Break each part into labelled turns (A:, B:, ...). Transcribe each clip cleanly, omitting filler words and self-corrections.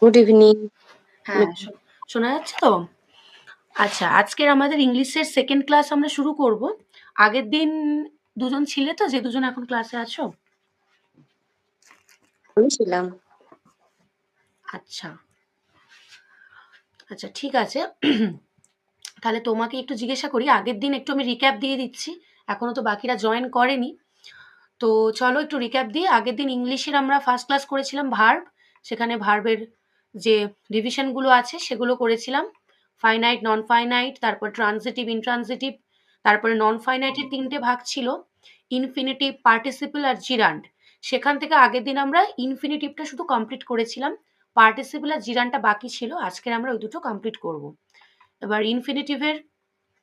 A: Good evening.
B: হ্যাঁ, শোনা যাচ্ছে তো? আচ্ছা, আজকের আমাদের ইংলিশের সেকেন্ড ক্লাস আমরা শুরু করব। আগের দিন দুজন ছিলে তো, যে দুজন এখন ক্লাসে আছো?
A: আমি ছিলাম।
B: আচ্ছা, আচ্ছা ঠিক আছে। তাহলে তোমাকে একটু জিজ্ঞাসা করি, আগের দিন একটু আমি রিক্যাপ দিয়ে দিচ্ছি। এখনো তো বাকিরা জয়েন করেনি। তো চলো একটু রিক্যাপ দিই। আগের দিন ইংলিশের আমরা ফার্স্ট ক্লাস করেছিলাম ভার্ব। সেখানে ভার্বের যে ডিভিশনগুলো আছে সেগুলো করেছিলাম। ফাইনাইট, নন ফাইনাইট, তারপর ট্রানজিটিভ, ইনট্রানজিটিভ, তারপরে নন ফাইনাইটের ৩ টে ভাগ ছিল। ইনফিনিটিভ, পার্টিসিপল আর জিরান্ড। সেখান থেকে আগের দিন আমরা ইনফিনিটিভটা শুধু কমপ্লিট করেছিলাম। পার্টিসিপল আর জিরান্ডটা বাকি ছিল। আজকের আমরা ওই দুটো কমপ্লিট করব। এবার ইনফিনিটিভের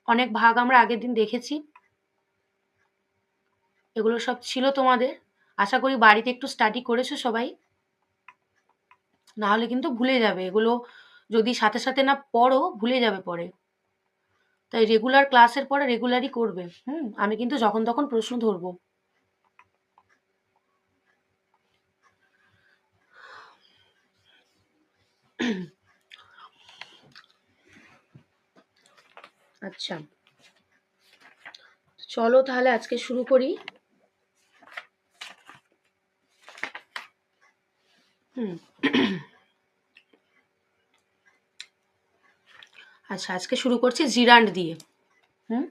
B: অনেক ভাগ আমরা আগের দিন দেখেছি। এগুলো সব ছিল তোমাদের। আশা করি বাড়িতে একটু স্টাডি করেছো সবাই। না হলে কিন্তু ভুলে যাবে। এগুলো যদি সাথে সাথে না পড়ো, ভুলে যাবে পরে। তাই রেগুলার ক্লাসের পরে রেগুলারই করবে। আমি কিন্তু যখন তখন প্রশ্ন ধরবো। আচ্ছা, চলো তাহলে আজকে শুরু করি। হুম আচ্ছা, আজকে শুরু করছি জিরান্ড দিয়ে। হুম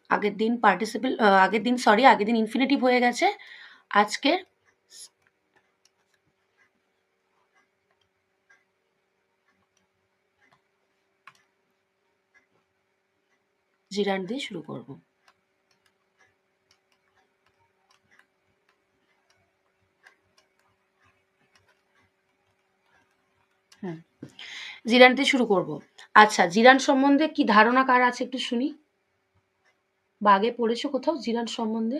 B: আগের দিন ইনফিনিটিভ হয়ে গেছে। আজকে জিরান্ড দিয়ে শুরু করব। হুম জিরান্ড দিয়ে শুরু করব। আচ্ছা, জিরান্ড সম্বন্ধে কি ধারণা কার আছে একটু শুনি। বা আগে পড়েছো কোথাও জিরান্ড সম্বন্ধে?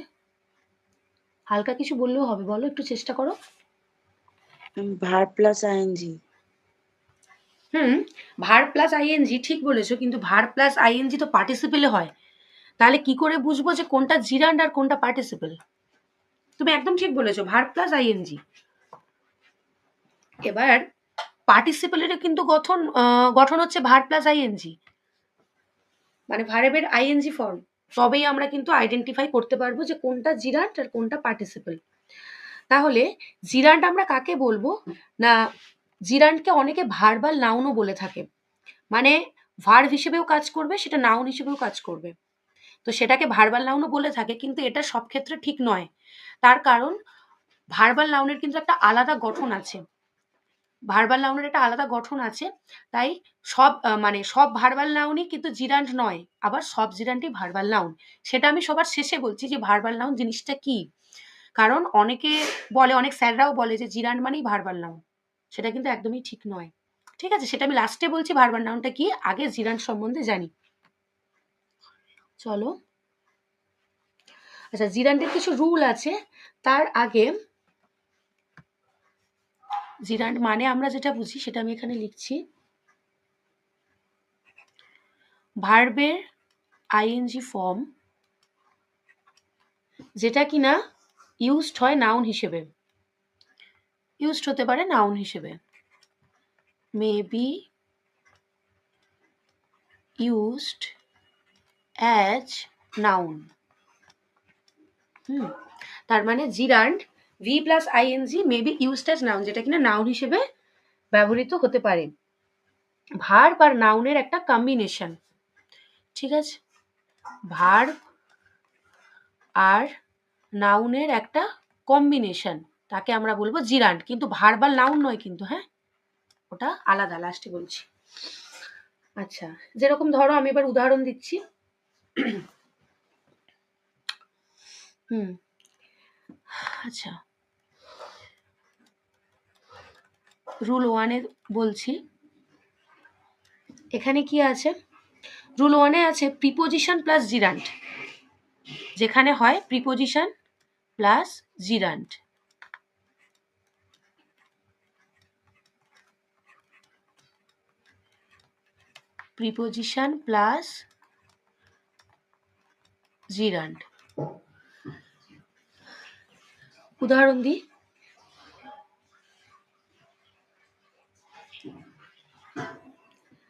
B: হালকা কিছু বললেও হবে, বলো, একটু চেষ্টা করো।
A: Verb plus ING.
B: হুম ভার্ব প্লাস আইএনজি ঠিক বলেছো, কিন্তু ভার্ব প্লাস আইএনজি তো পার্টিসিপেলে হয়। তাহলে কি করে বুঝবো যে কোনটা জিরান্ড আর কোনটা পার্টিসিপেল? তুমি একদম ঠিক বলেছো, ভার্ব প্লাস আইএনজি। এবার পার্টিসিপেলের কিন্তু গঠন হচ্ছে ভার্ব প্লাস আইএনজি, মানে ভার্বের আইএনজি ফর্ম। তবেই আমরা কিন্তু আইডেন্টিফাই করতে পারবো যে কোনটা জিরান্ড আর কোনটা পার্টিসিপেল। তাহলে জিরান্ড আমরা কাকে বলবো? না, জিরান্ডকে অনেকে ভার্বাল নাউনও বলে থাকে। মানে ভার্ব হিসেবেও কাজ করবে, সেটা নাউন হিসেবেও কাজ করবে। তো সেটাকে ভার্বাল নাউনও বলে থাকে, কিন্তু এটা সব ক্ষেত্রে ঠিক নয়। তার কারণ ভার্বাল নাউনের কিন্তু একটা আলাদা গঠন আছে। ভার্বাল নাউনের একটা আলাদা গঠন আছে। তাই সব ভার্বাল নাউনই কিন্তু জিরান্ড নয়, আবার সব জিরান্ডই ভার্বাল নাউন। সেটা আমি সবার শেষে বলছি যে ভার্বাল নাউন জিনিসটা কি। কারণ অনেকে বলে, অনেক স্যাররাও বলে যে জিরান্ড মানেই ভার্বাল নাউন। সেটা কিন্তু একদমই ঠিক নয়। ঠিক আছে, সেটা আমি লাস্টে বলছি ভার্বাল নাউনটা কি, আগে জিরান্ড সম্বন্ধে জানি। চলো। আচ্ছা, জিরান্ডের কিছু রুল আছে। তার আগে জিরান্ড মানে আমরা যেটা বুঝি সেটা আমি এখানে লিখছি। ভার্বের আইএনজি ফর্ম যেটা কিনা ইউজড হয় নাউন হিসেবে, ইউজড হতে পারে নাউন হিসেবে, may be used as noun. তার মানে gerund V plus ING may be used as noun, যেটা কিনা নাউন হিসেবে ব্যবহৃত হতে পারে। ভার্ব আর নাউনের একটা কম্বিনেশন। ঠিক আছে, ভার্ব আর নাউনের একটা কম্বিনেশন, তাকে আমরা বলবো জিরান্ড। কিন্তু ভার্বাল নাউন নয় কিন্তু, হ্যাঁ, ওটা আলাদা, লাস্টে বলছি। আচ্ছা, যেরকম ধরো আমি এবার উদাহরণ দিচ্ছি। হুম আচ্ছা, রুল ওয়ানে বলছি। এখানে কি আছে? রুল ওয়ানে আছে প্রিপোজিশন প্লাস জিরান্ড। যেখানে হয় প্রিপোজিশন প্লাস জিরান্ড। Preposition plus জিরান্ড। উদাহরণ দিই।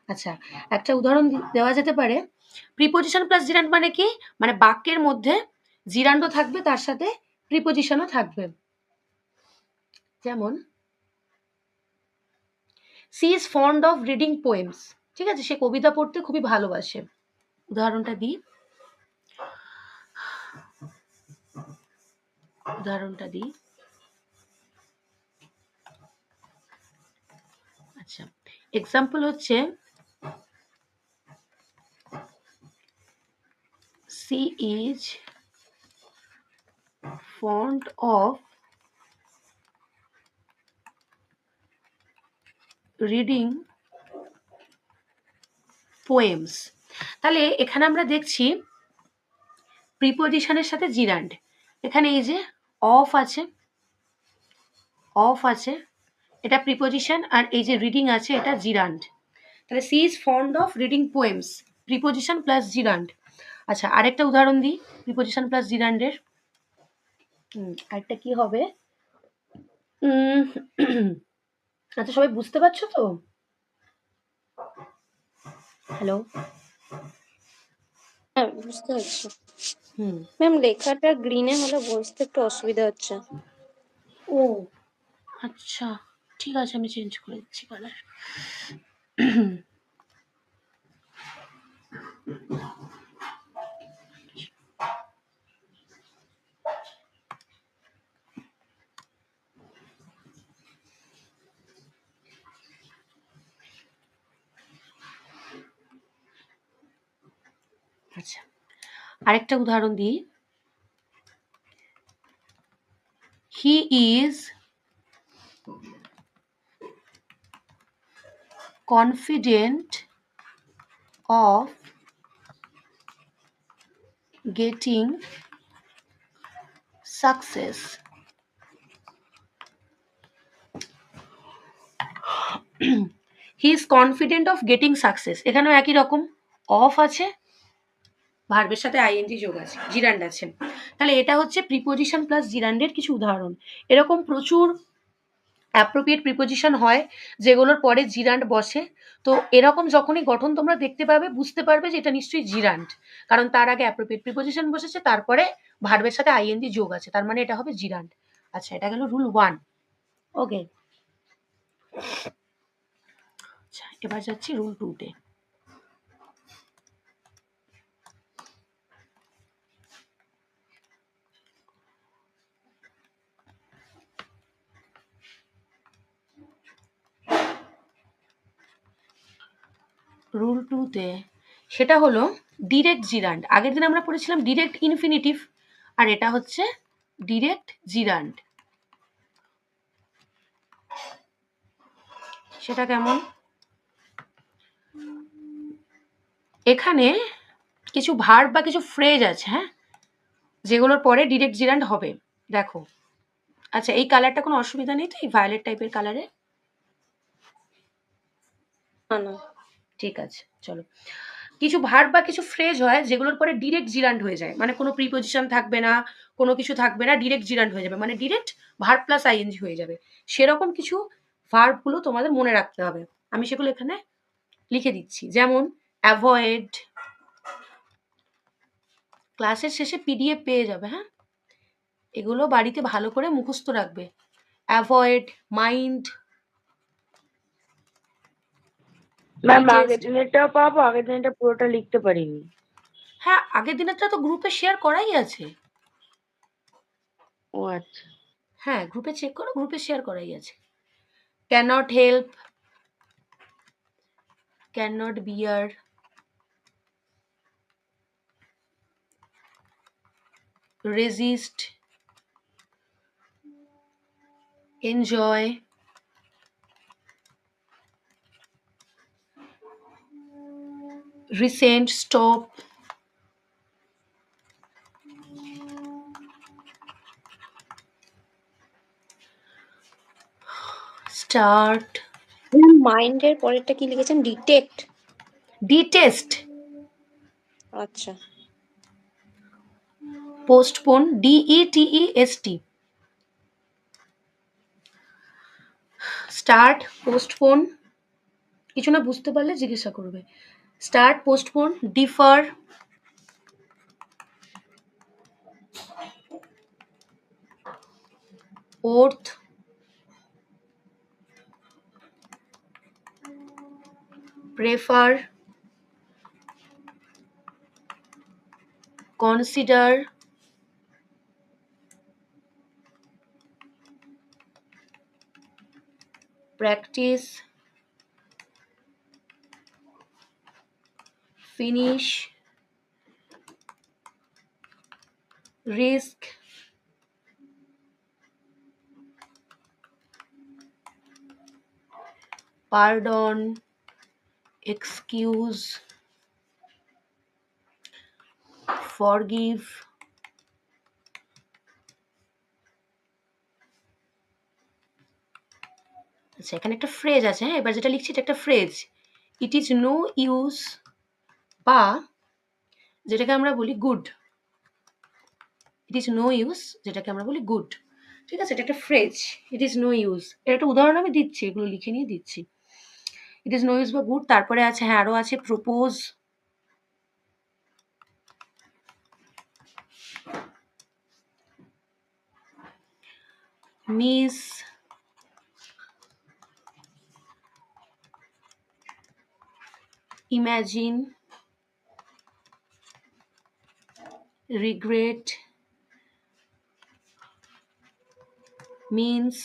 B: আচ্ছা, একটা উদাহরণ দেওয়া যেতে পারে। প্রিপোজিশন প্লাস জিরান্ড মানে কি? মানে বাক্যের মধ্যে জিরান্ডও থাকবে, তার সাথে প্রিপোজিশনও থাকবে। যেমন she is fond of reading poems. ঠিক আছে, সে কবিতা পড়তে খুবই ভালোবাসে। উদাহরণটা দিই। আচ্ছা, এক্সাম্পল হচ্ছে she is fond of reading poems. তাহলে এখানে আমরা দেখছি প্রিপোজিশনের সাথে জিরান্ড। এখানে এই যে অফ আছে, এটা প্রিপোজিশন, আর এই যে রিডিং আছে এটা জিরান্ড। তাহলে she is fond of reading poems, preposition plus gerund. আচ্ছা, আরেকটা উদাহরণ দিই প্রিপোজিশন প্লাস জিরান্ডের। আরেকটা কি হবে? আচ্ছা, সবাই বুঝতে পারছো তো? হ্যালো?
C: হ্যাঁ, বুঝতে পারছি। ম্যাম, লেখাটা গ্রিনে হলে বুঝতে একটু অসুবিধা হচ্ছে।
B: ও আচ্ছা, ঠিক আছে, আমি চেঞ্জ করে দিচ্ছি কালার। আচ্ছা, আরেকটা উদাহরণ দিই। He is confident of getting success. He is confident of getting success. এখানেও একই রকম, অফ আছে, ভার্বের সাথে আইএনজি যোগ আছে, জিরান্ড আছে। তাহলে এটা হচ্ছে প্রিপোজিশন প্লাস জিরান্ডের কিছু উদাহরণ। এরকম প্রচুর অ্যাপ্রোপ্রিয়েট প্রিপোজিশন হয় যেগুলোর পরে জিরান্ড বসে। তো এরকম যখনই গঠন তোমরা দেখতে পাবে, বুঝতে পারবে যে এটা নিশ্চয়ই জিরান্ড, কারণ তার আগে অ্যাপ্রোপ্রিয়েট প্রিপোজিশন বসেছে, তারপরে ভার্বের সাথে আইএনজি যোগ আছে, তার মানে এটা হবে জিরান্ড। আচ্ছা, এটা গেল রুল 1। ওকে, আচ্ছা, এবার যাচ্ছি রুল 2-তে। রুল 2-তে সেটা হলো ডিরেক্ট জিরান্ড। আগের দিন আমরা পড়েছিলাম ডিরেক্ট ইনফিনিটিভ, আর এটা হচ্ছে ডিরেক্ট জিরান্ড। সেটা কেমন? এখানে কিছু ভার্ব বা কিছু ফ্রেজ আছে, হ্যাঁ, যেগুলোর পরে ডিরেক্ট জিরান্ড হবে। দেখো, আচ্ছা, এই কালারটা কোনো অসুবিধা নেই তো, এই ভায়োলেট টাইপের কালারে?
C: না,
B: ঠিক আছে, চলো। কিছু ভার্ব বা কিছু ফ্রেজ হয় যেগুলোর পরে ডিরেক্ট জিরান্ড হয়ে যায়, মানে কোনো প্রিপোজিশন থাকবে না, কোনো কিছু থাকবে না, ডিরেক্ট জিরান্ড হয়ে যাবে, মানে ডিরেক্ট ভার্ব প্লাস আইএনজি হয়ে যাবে। সেরকম কিছু ভার্বগুলো তোমাদের মনে রাখতে হবে। আমি সেগুলো এখানে লিখে দিচ্ছি। যেমন অ্যাভয়েড, ক্লাসের শেষে পিডিএফ পেয়ে যাবে, হ্যাঁ, এগুলো বাড়িতে ভালো করে মুখস্থ রাখবে। Avoid, mind.
A: ম্যাম, আগের দিনেরটাও পাবো? আগের দিনেরটা পুরোটা লিখতে পারিনি।
B: হ্যাঁ, আগের দিনেরটা তো গ্রুপে শেয়ার করাই আছে।
A: ও আচ্ছা।
B: হ্যাঁ, গ্রুপে চেক করো, গ্রুপে শেয়ার করাই আছে। Can't help, can't bear, resist, enjoy, resent, stop, start.
C: মাইন্ডের পরেরটা কি লিখেছেন? ডিটেক্ট।
B: ডিটেস্ট।
C: আচ্ছা।
B: Postpone, D E T E S T. স্টার্ট, পোস্টপোন, কিছু না বুঝতে পারলে জিজ্ঞাসা করবে। Start, postpone, defer, worth, prefer, consider, practice, finish, risk, pardon, excuse, forgive, আচ্ছা এখানে একটা ফ্রেজ আছে, হ্যাঁ এবার যেটা লিখছি এটা একটা phrase. It is no use, বা যেটাকে আমরা বলি good, it is no use যেটাকে আমরা বলি গুড, ঠিক আছে, এটা একটা phrase. It is no use, এর একটা উদাহরণ আমি দিচ্ছি, এগুলো লিখে নিয়ে দিচ্ছি। ইট ইজ নো ইউজ বা গুড, তারপরে আছে, হ্যাঁ আরো আছে propose, miss, imagine, regret, means,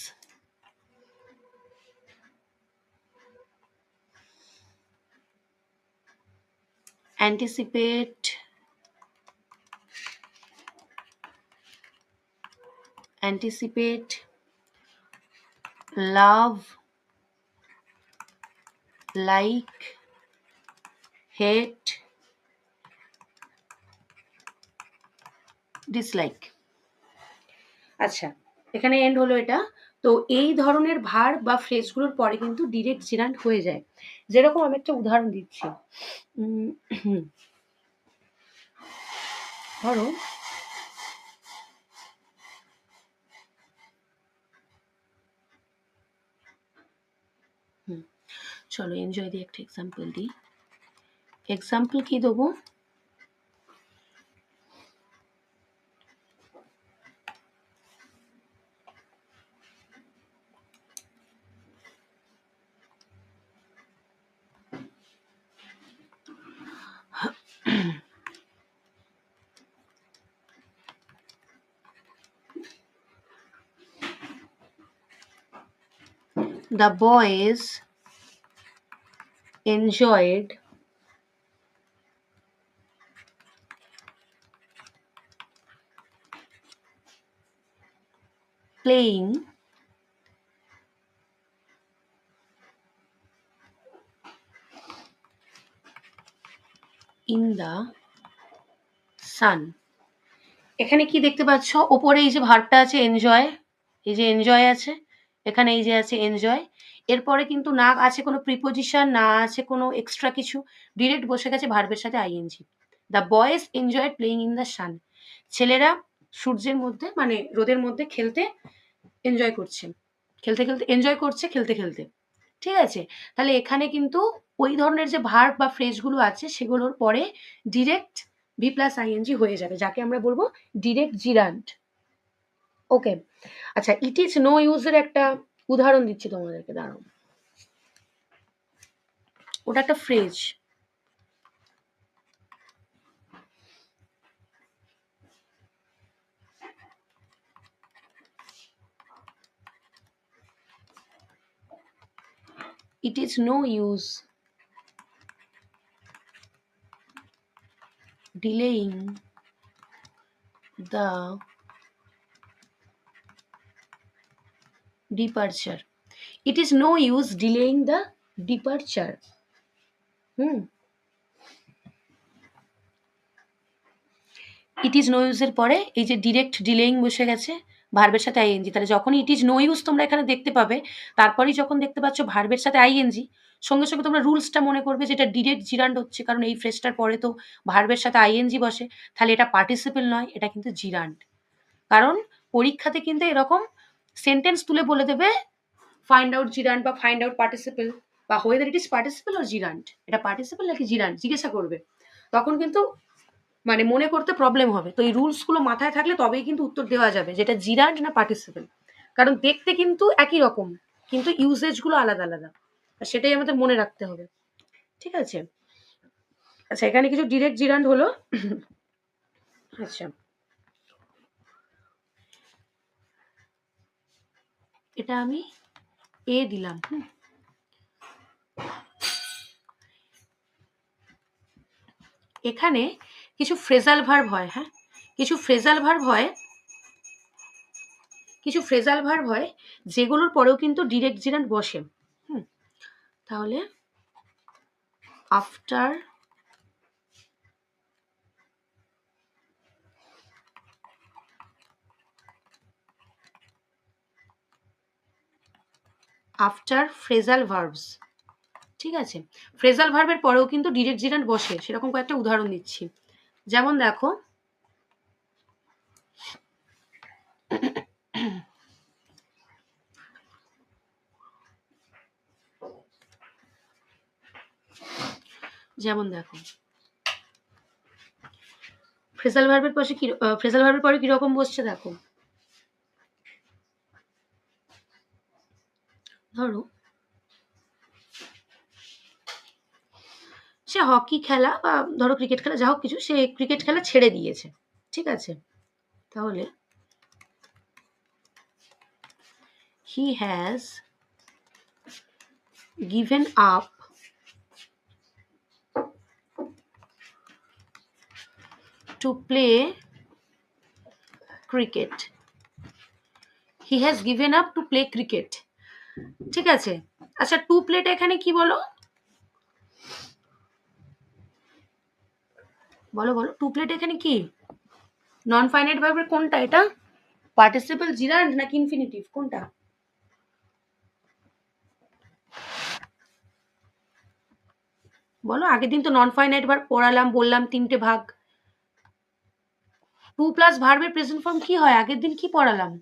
B: anticipate, love, like, hate, dislike। আচ্ছা এখানে এন্ড হলো এটা। তো এই ধরনের ভার্ব বা ফ্রেজগুলোর পরে কিন্তু ডিরেক্ট জিরান্ট হয়ে যায়। যেরকম আমি একটা উদাহরণ দিচ্ছি, ধরো চলো এনজয় দিয়ে একটা এক্সাম্পল দিই। এক্সাম্পল কি দেবো, the boys enjoyed playing in the sun। এখানে কি দেখতে পাচ্ছ, ওপরে এই যে ভার্বটা আছে এনজয়, এই যে এনজয় আছে, এখানে এই যে আছে এনজয়, এরপরে কিন্তু না আছে কোনো প্রিপোজিশন, না আছে কোনো এক্সট্রা কিছু, ডিরেক্ট বসে গেছে ভার্বের সাথে ING. The boys enjoyed playing in the sun, ছেলেরা সূর্যের মধ্যে মানে রোদের মধ্যে খেলতে এনজয় করছে, খেলতে খেলতে এনজয় করছে, খেলতে খেলতে, ঠিক আছে। তাহলে এখানে কিন্তু ওই ধরনের যে ভার্ব বা ফ্রেজগুলো আছে সেগুলোর পরে ডিরেক্ট ভি প্লাস আইএনজি হয়ে যাবে, যাকে আমরা বলবো ডিরেক্ট জিরান্ট। ওকে, আচ্ছা ইট ইজ নো ইউজের একটা উদাহরণ দিচ্ছি তোমাদেরকে, দাঁড়াও, ওটা একটা phrase. It is no use delaying the departure. It is no use delaying the departure. It is no ইউজের পরে এই যে ডিরেক্ট ডিলেইং বসে গেছে ভার্বের সাথে আইএনজি, তাহলে যখনই ইট ইজ নো ইউজ তোমরা এখানে দেখতে পাবে, তারপরেই যখন দেখতে পাচ্ছ ভার্বের সাথে আইএনজি, সঙ্গে সঙ্গে তোমরা রুলসটা মনে করবে যেটা ডিরেক্ট জিরান্ড হচ্ছে, কারণ এই ফ্রেজটার পরে তো ভার্বের সাথে আইএনজি বসে, তাহলে এটা পার্টিসিপেল নয়, এটা কিন্তু জিরান্ড। কারণ পরীক্ষাতে কিন্তু এরকম সেন্টেন্স তুলে বলে দেবে ফাইন্ড আউট জিরান্ড বা ফাইন্ড আউট পার্টিসিপেল, বা whether it is participle or gerund, এটা পার্টিসিপল নাকি জিরান্ড জিজ্ঞাসা করবে, তখন কিন্তু মানে মনে করতে প্রবলেম হবে। তো এই রুলসগুলো মাথায় থাকলে তবেই কিন্তু উত্তর দেওয়া যাবে যেটা জিরান্ড না পার্টিসিপল। কারণ দেখতে কিন্তু একই রকম, কিন্তু ইউসেজগুলো আলাদা আলাদা, আর সেটাই আমাদের মনে রাখতে হবে। ঠিক আছে, আচ্ছা এখানে কিছু ডিরেক্ট জিরান্ড হলো। আচ্ছা, এটা আমি এ দিলাম। এখানে কিছু ফ্রেজাল ভার্ব হয়, হ্যাঁ কিছু ফ্রেজাল ভার্ব হয়, কিছু ফ্রেজাল ভার্ব হয় যেগুলোর পরেও কিন্তু ডিরেক্ট জিরান্ড বসে। তাহলে আফটার আফটার ফ্রেজাল ভার্বস, ঠিক আছে, ফ্রেজাল ভার্বের পরেও কিন্তু ডিরেক্ট জিরান্ড বসে, সেরকম কয়েকটা উদাহরণ দিচ্ছি। যেমন দেখো, যেমন দেখো ফ্রেজাল ভার্বের পাশে কি, ফ্রেজাল ভার্বের পরে কিরকম বসছে দেখো, ধরো সে হকি খেলা বা ধরো ক্রিকেট খেলা, যা হোক কিছু, সে ক্রিকেট খেলা ছেড়ে দিয়েছে, ঠিক আছে, তাহলে he has given up to play cricket. He has given up to play cricket. ঠিক আছে, আচ্ছা টু প্লেটা এখানে কি বলো, বলো বলো, টু প্লেট এখানে কি, নন ফাইনাইট ভার্বের কোনটা, এটা পার্টিসিপল জিরান্ড নাকি ইনফিনিটিভ, কোনটা বলো? আগের দিন তো নন ফাইনাইট ভার্ব পড়ালাম, বললাম তিনটে ভাগ। টু প্লাস ভার্বের প্রেজেন্ট ফর্ম কি হয়, আগের দিন কি পড়ালাম?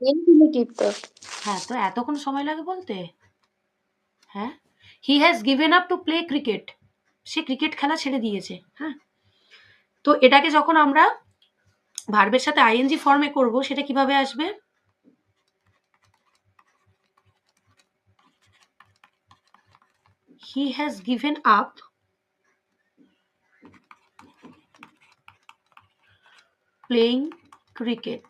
C: ইনফিনিটিভ তো।
B: হ্যাঁ, তো এতক্ষণ সময় লাগে বলতে? হ্যাঁ, he has given up to play cricket, say cricket খেলা ছেড়ে দিয়েছে। হ্যাঁ, তো এটাকে যখন আমরা ভার্বের সাথে আইএনজি ফর্মে করব, সেটা কিভাবে আসবে? He has given up playing cricket,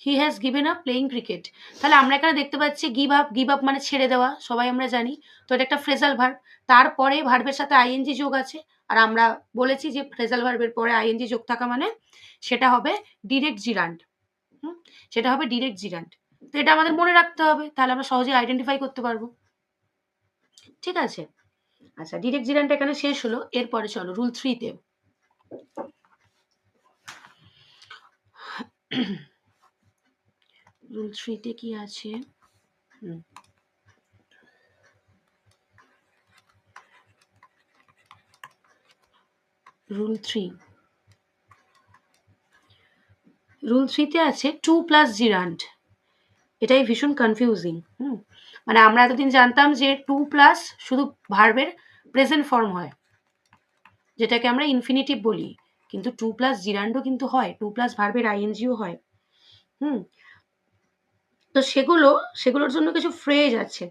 B: he has given up playing cricket. তাহলে আমরা এখানে দেখতে পাচ্ছি গিভ আপ, গিভ আপ মানে ছেড়ে দেওয়া, সবাই আমরা জানি। তো এটা একটা ফ্রেজাল ভার্ব, তারপরে ভার্বের সাথে আইএনজি যোগ আছে, আর আমরা বলেছি যে ফ্রেজাল ভার্বের পরে আইএনজি যোগ থাকা মানে সেটা হবে ডিরেক্ট জিরান্ড। সেটা হবে ডিরেক্ট জিরান্ড। তো এটা আমাদের মনে রাখতে হবে, তাহলে আমরা সহজে আইডেন্টিফাই করতে পারবো। ঠিক আছে, আচ্ছা ডিরেক্ট জিরান্ড এখানে শেষ হলো। এরপরে চলো রুল 3-তে। রুল 3-তে কি আছে? রুল 3, রুল 3-তে আছে টু প্লাস জিরান্ড। এটাই ভীষণ কনফিউজিং। মানে আমরা এতদিন জানতাম যে টু প্লাস শুধু ভার্বের প্রেজেন্ট ফর্ম হয়, যেটাকে আমরা ইনফিনিটিভ বলি, কিন্তু টু প্লাস জিরান্ডও কিন্তু হয়, টু প্লাস ভার্বের আইএনজিও হয়। তো সেগুলোর জন্য কিছু ফ্রেজ আছে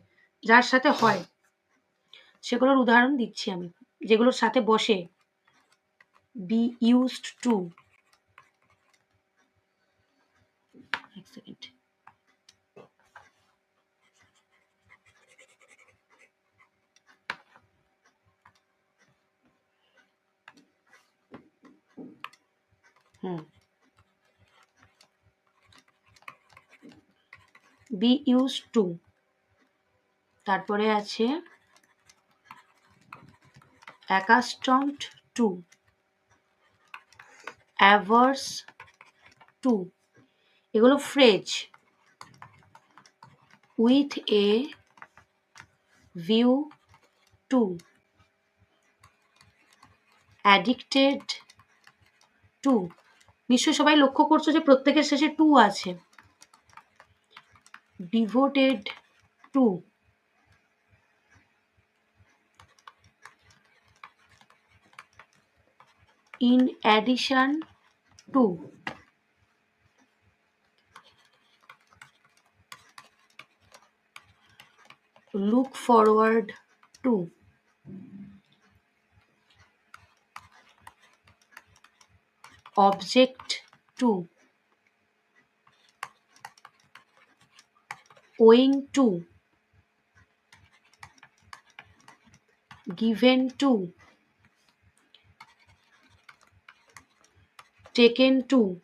B: যার সাথে হয়, সেগুলোর উদাহরণ দিচ্ছি আমি, যেগুলোর সাথে বসে। বি ইউজড টু, এক সেকেন্ড, বি ইউজ টু, তারপরে আছে অ্যাকাস্টমড টু, অ্যাভার্স টু, এগুলো phrase. With a view to, addicted to, নিশ্চয়ই সবাই লক্ষ্য করছো যে প্রত্যেকের শেষে টু আছে। Devoted to, in addition to, look forward to, object to, owing to, given to, taken to,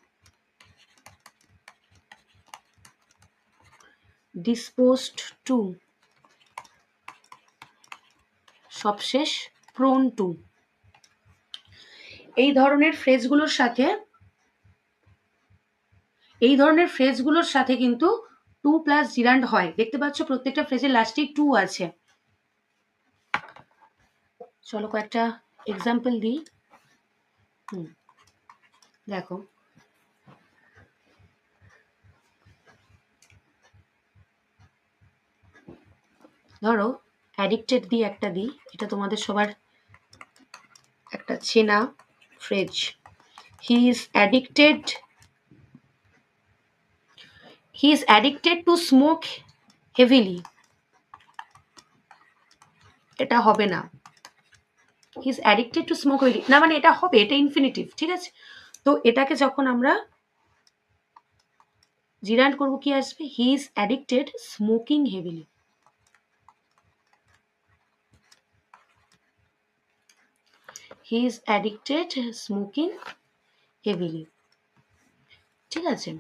B: disposed to, সবশেষ prone to। এই ধরনের ফ্রেজগুলোর সাথে কিন্তু টু প্লাস জিরান্ড হয়। দেখতে পাচ্ছ প্রত্যেকটা ফ্রেজের লাস্টেই টু আছে। চলো কয়েকটা এক্সাম্পল দিই। দেখো, ধরো অ্যাডিক্টেড দিয়ে একটা দিই, এটা তোমাদের সবার একটা চেনা phrase. He is addicted to smoke heavily, এটা হবে না। He is addicted to smoke heavily না, মানে এটা হবে, এটা ইনফিনিটিভ, ঠিক আছে। তো এটাকে যখন আমরা জিরান্ড করবো কি আসবে? He is addicted smoking heavily. He is addicted smoking heavily, ঠিক আছে।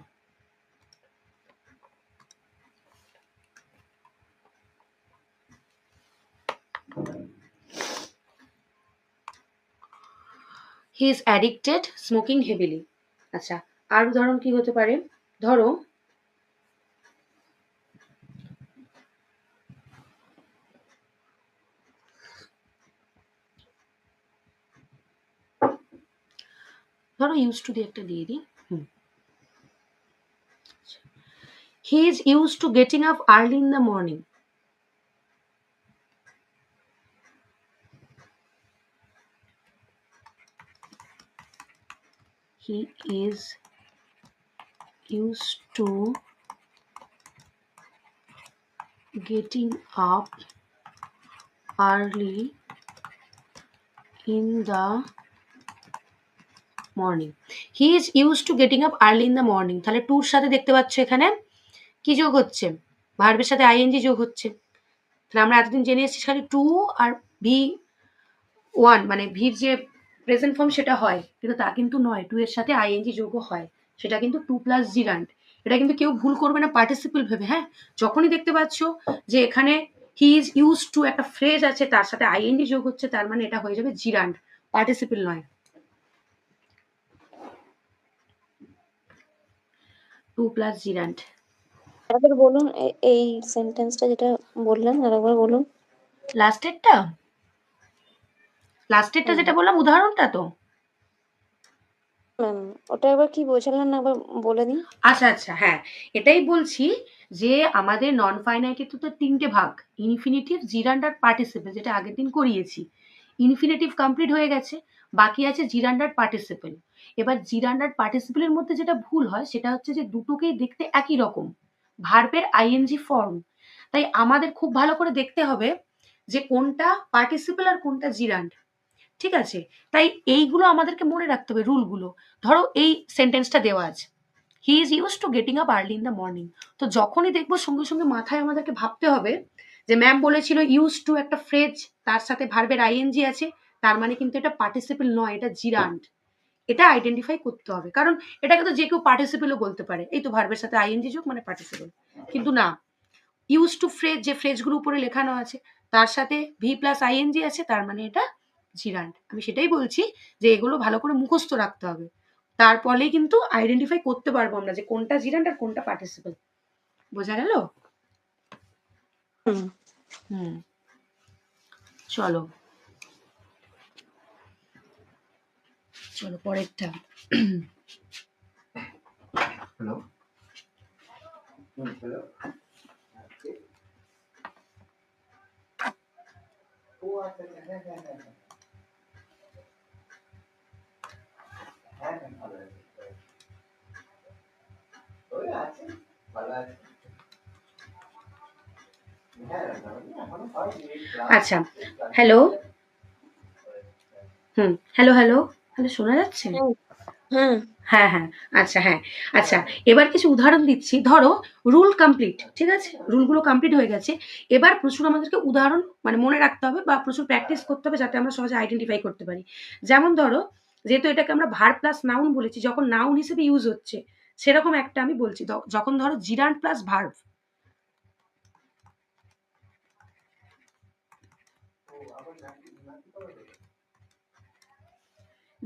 B: He is addicted smoking heavily. আচ্ছা, আর উদাহরণ কি হতে পারে? ধরো ইউজ টু দিয়ে একটা দিয়ে দিই। He is use to getting up early in the morning. He is used to getting up early in the morning. He is used to getting up early in the morning। তাহলে টুর সাথে দেখতে পাচ্ছ এখানে কি যোগ হচ্ছে? ভার্বের সাথে আইএনজি যোগ হচ্ছে। তাহলে আমরা এতদিন জেনে এসেছি খালি টু আর ভি ওয়ান, মানে ভির যে প্রেজেন্ট ফর্ম সেটা হয়, কিন্তু তা কিন্তু নয়। টু এর সাথে আইএনজি যোগও হয়, সেটা কিন্তু টু প্লাস জিরান্ড। এটা কিন্তু কেউ ভুল করবে না পার্টিসিপল ভেবে। হ্যাঁ, যখনই দেখতে পাচ্ছ যে এখানে হি ইজ ইউজ টু একটা ফ্রেজ আছে, তার সাথে আইএনজি যোগ হচ্ছে, তার মানে এটা হয়ে যাবে জিরান্ড, পার্টিসিপল নয়। To plus gerund.
C: আরেকবার বলুন এই সেন্টেন্সটা যেটা বললেন, আরেকবার বলুন।
B: লাস্টেরটা যেটা বললাম উদাহরণটা তো
C: ম্যাম ওটা একবার কি বোঝালেন না, একবার বলে দিন।
B: আচ্ছা, হ্যাঁ, এটাই বলছি যে আমাদের নন ফাইনাইটিভ তো তিনটে ভাগ, ইনফিনিটিভ, জিরান্ড আর পার্টিসিপল, যেটা আগের দিন করিয়েছি। ইনফিনিটিভ কমপ্লিট হয়ে গেছে, বাকি আছে জিরান্ড আর পার্টিসিপল। এবার জিরান্ড আর পার্টিসিপলের মধ্যে যেটা ভুল হয় সেটা হচ্ছে যে দুটোকেই দেখতে একই রকম, ভার্বের আইএনজি ফর্ম। তাই আমাদের খুব ভালো করে দেখতে হবে যে কোনটা পার্টিসিপল আর কোনটা জিরান্ড, ঠিক আছে। তাই এইগুলো আমাদেরকে মনে রাখতে হবে, রুলগুলো। ধরো এই সেন্টেন্সটা দেওয়া আছে, he is use to getting up early in the morning. তো যখনই দেখবো সঙ্গে সঙ্গে মাথায় আমাদেরকে ভাবতে হবে যে ম্যাম বলেছিল ইউজ টু একটা ফ্রেজ, তার সাথে ভার্বের আইএনজি আছে, তার মানে কিন্তু এটা পার্টিসিপল নয়, এটা জিরান্ড। এটা আইডেন্টিফাই করতে হবে, কারণ এটাকে তো যে কেউ পার্টিসিপলও বলতে পারে, এই তো ভার্বের সাথে আইএনজি যোগ মানে পার্টিসিপল। কিন্তু না, ইউজ টু ফ্রেজ, যে ফ্রেজগুলো উপরে লেখানো আছে তার সাথে ভি প্লাস আইএনজি আছে, তার মানে এটা জিরান্ড। আমি সেটাই বলছি যে এগুলো ভালো করে মুখস্থ রাখতে হবে, তারপরেই কিন্তু আইডেন্টিফাই করতে পারবো আমরা যে কোনটা জিরান্ড আর কোনটা পার্টিসিপল। বোঝা গেল? চলো পরেরটা। হ্যালো, আচ্ছা, হ্যালো, হ্যালো হ্যালো হ্যালো, শোনা যাচ্ছে?
C: হ্যাঁ
B: হ্যাঁ হ্যাঁ, আচ্ছা, হ্যাঁ, আচ্ছা, এবার কিছু উদাহরণ দিচ্ছি। ধরো রুল কমপ্লিট, ঠিক আছে, রুলগুলো কমপ্লিট হয়ে গেছে। এবার প্রচুর আমাদেরকে উদাহরণ মানে মনে রাখতে হবে বা প্রচুর প্র্যাকটিস করতে হবে যাতে আমরা সহজে আইডেন্টিফাই করতে পারি। যেমন ধরো, যেহেতু এটাকে আমরা ভার্ব প্লাস নাউন বলেছি, যখন নাউন হিসেবে ইউজ হচ্ছে সেরকম একটা আমি বলছি। যখন ধরো জিরান্ড প্লাস ভার্ব,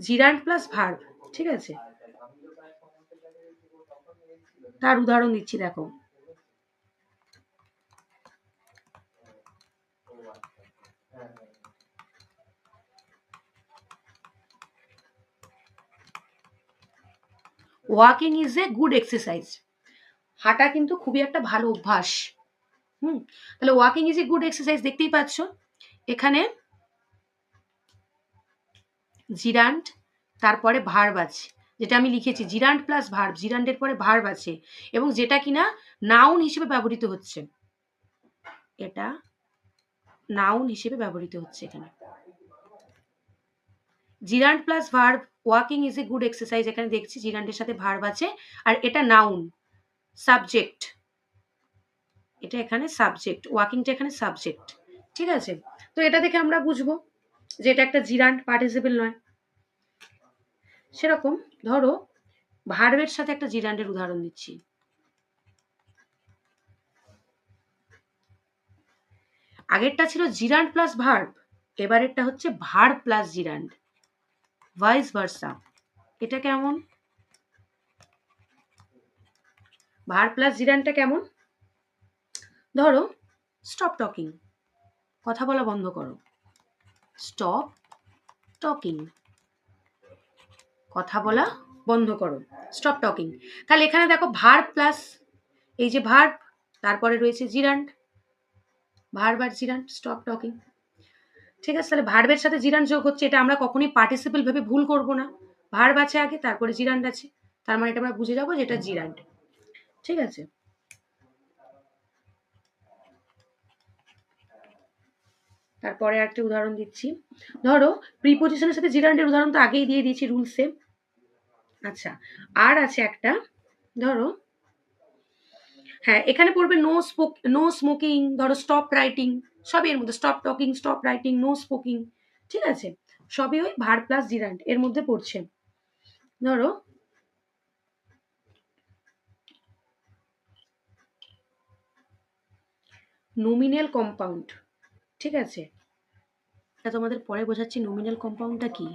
B: জিরান্ড প্লাস ভার্ব, ঠিক আছে, তার উদাহরণ দিচ্ছি, দেখো। Walking is a good exercise. হাঁটা কিন্তু খুবই একটা ভালো অভ্যাস। তাহলে walking is a good exercise, দেখতেই পাচ্ছ এখানে জিরান্ড, তারপরে ভার্ব আছে, যেটা আমি লিখেছি জিরান্ড প্লাস ভার্ব, জিরান্ডের পরে ভার্ব আছে, এবং যেটা কিনা নাউন হিসেবে ব্যবহৃত হচ্ছে, এটা নাউন হিসেবে ব্যবহৃত হচ্ছে এখানে। জিরান্ড plus verb, walking is a good exercise, এখানে দেখছি জিরান্ডের সাথে ভার্ব আছে, আর এটা নাউন, সাবজেক্ট, এটা এখানে সাবজেক্ট, ওয়াকিংটা এখানে সাবজেক্ট, ঠিক আছে। তো এটা দেখে আমরা বুঝবো যে এটা একটা জিরান্ড, পার্টিসিপল নয়। সেরকম ধরো ভার্বের সাথে একটা জিরান্ডের উদাহরণ দিচ্ছি। আগেরটা ছিল জিরান্ড প্লাস ভার্ব, এবারেরটা হচ্ছে ভার্ব প্লাস জিরান্ড, ভাইস ভার্সা। এটা কেমন? ভার্ব প্লাস জিরান্ডটা কেমন? ধরো স্টপ টকিং, কথা বলা বন্ধ করো, স্টপ টকিং, কথা বলা বন্ধ করো, স্টপ টকিং। তাহলে এখানে দেখো ভার্ব প্লাস, এই যে ভার্ব, তারপরে রয়েছে জিরান্ড, ভার্ব আর জিরান্ড, স্টপ টকিং, ঠিক আছে। তাহলে ভার্বের সাথে জিরান্ড যোগ হচ্ছে, এটা আমরা কখনোই পার্টিসিপল ভেবে ভুল করব না। ভার্ব আছে আগে, তারপরে জিরান্ড আছে, তার মানে এটা আমরা বুঝে যাবো যে এটা জিরান্ড, ঠিক আছে। তারপরে একটা উদাহরণ দিচ্ছি। ধরো প্রিপোজিশনের সাথে জিরান্ডের উদাহরণ তো আগেই দিয়ে দিয়েছি রুলসে। আচ্ছা, আর আছে একটা, ধরো, হ্যাঁ, এখানে পড়বে নো স্মোকিং, ধরো স্টপ রাইটিং, সবই এর মধ্যে, stop talking, stop writing, no smoking, ঠিক আছে, সবই ওই ভার্ব প্লাস জিরান্ড এর মধ্যে পড়ছে। ধরো নমিনাল কম্পাউন্ড, ঠিক আছে, এটা তোমাদের পরে বোঝাচ্ছি নমিনাল কম্পাউন্ডটা কি।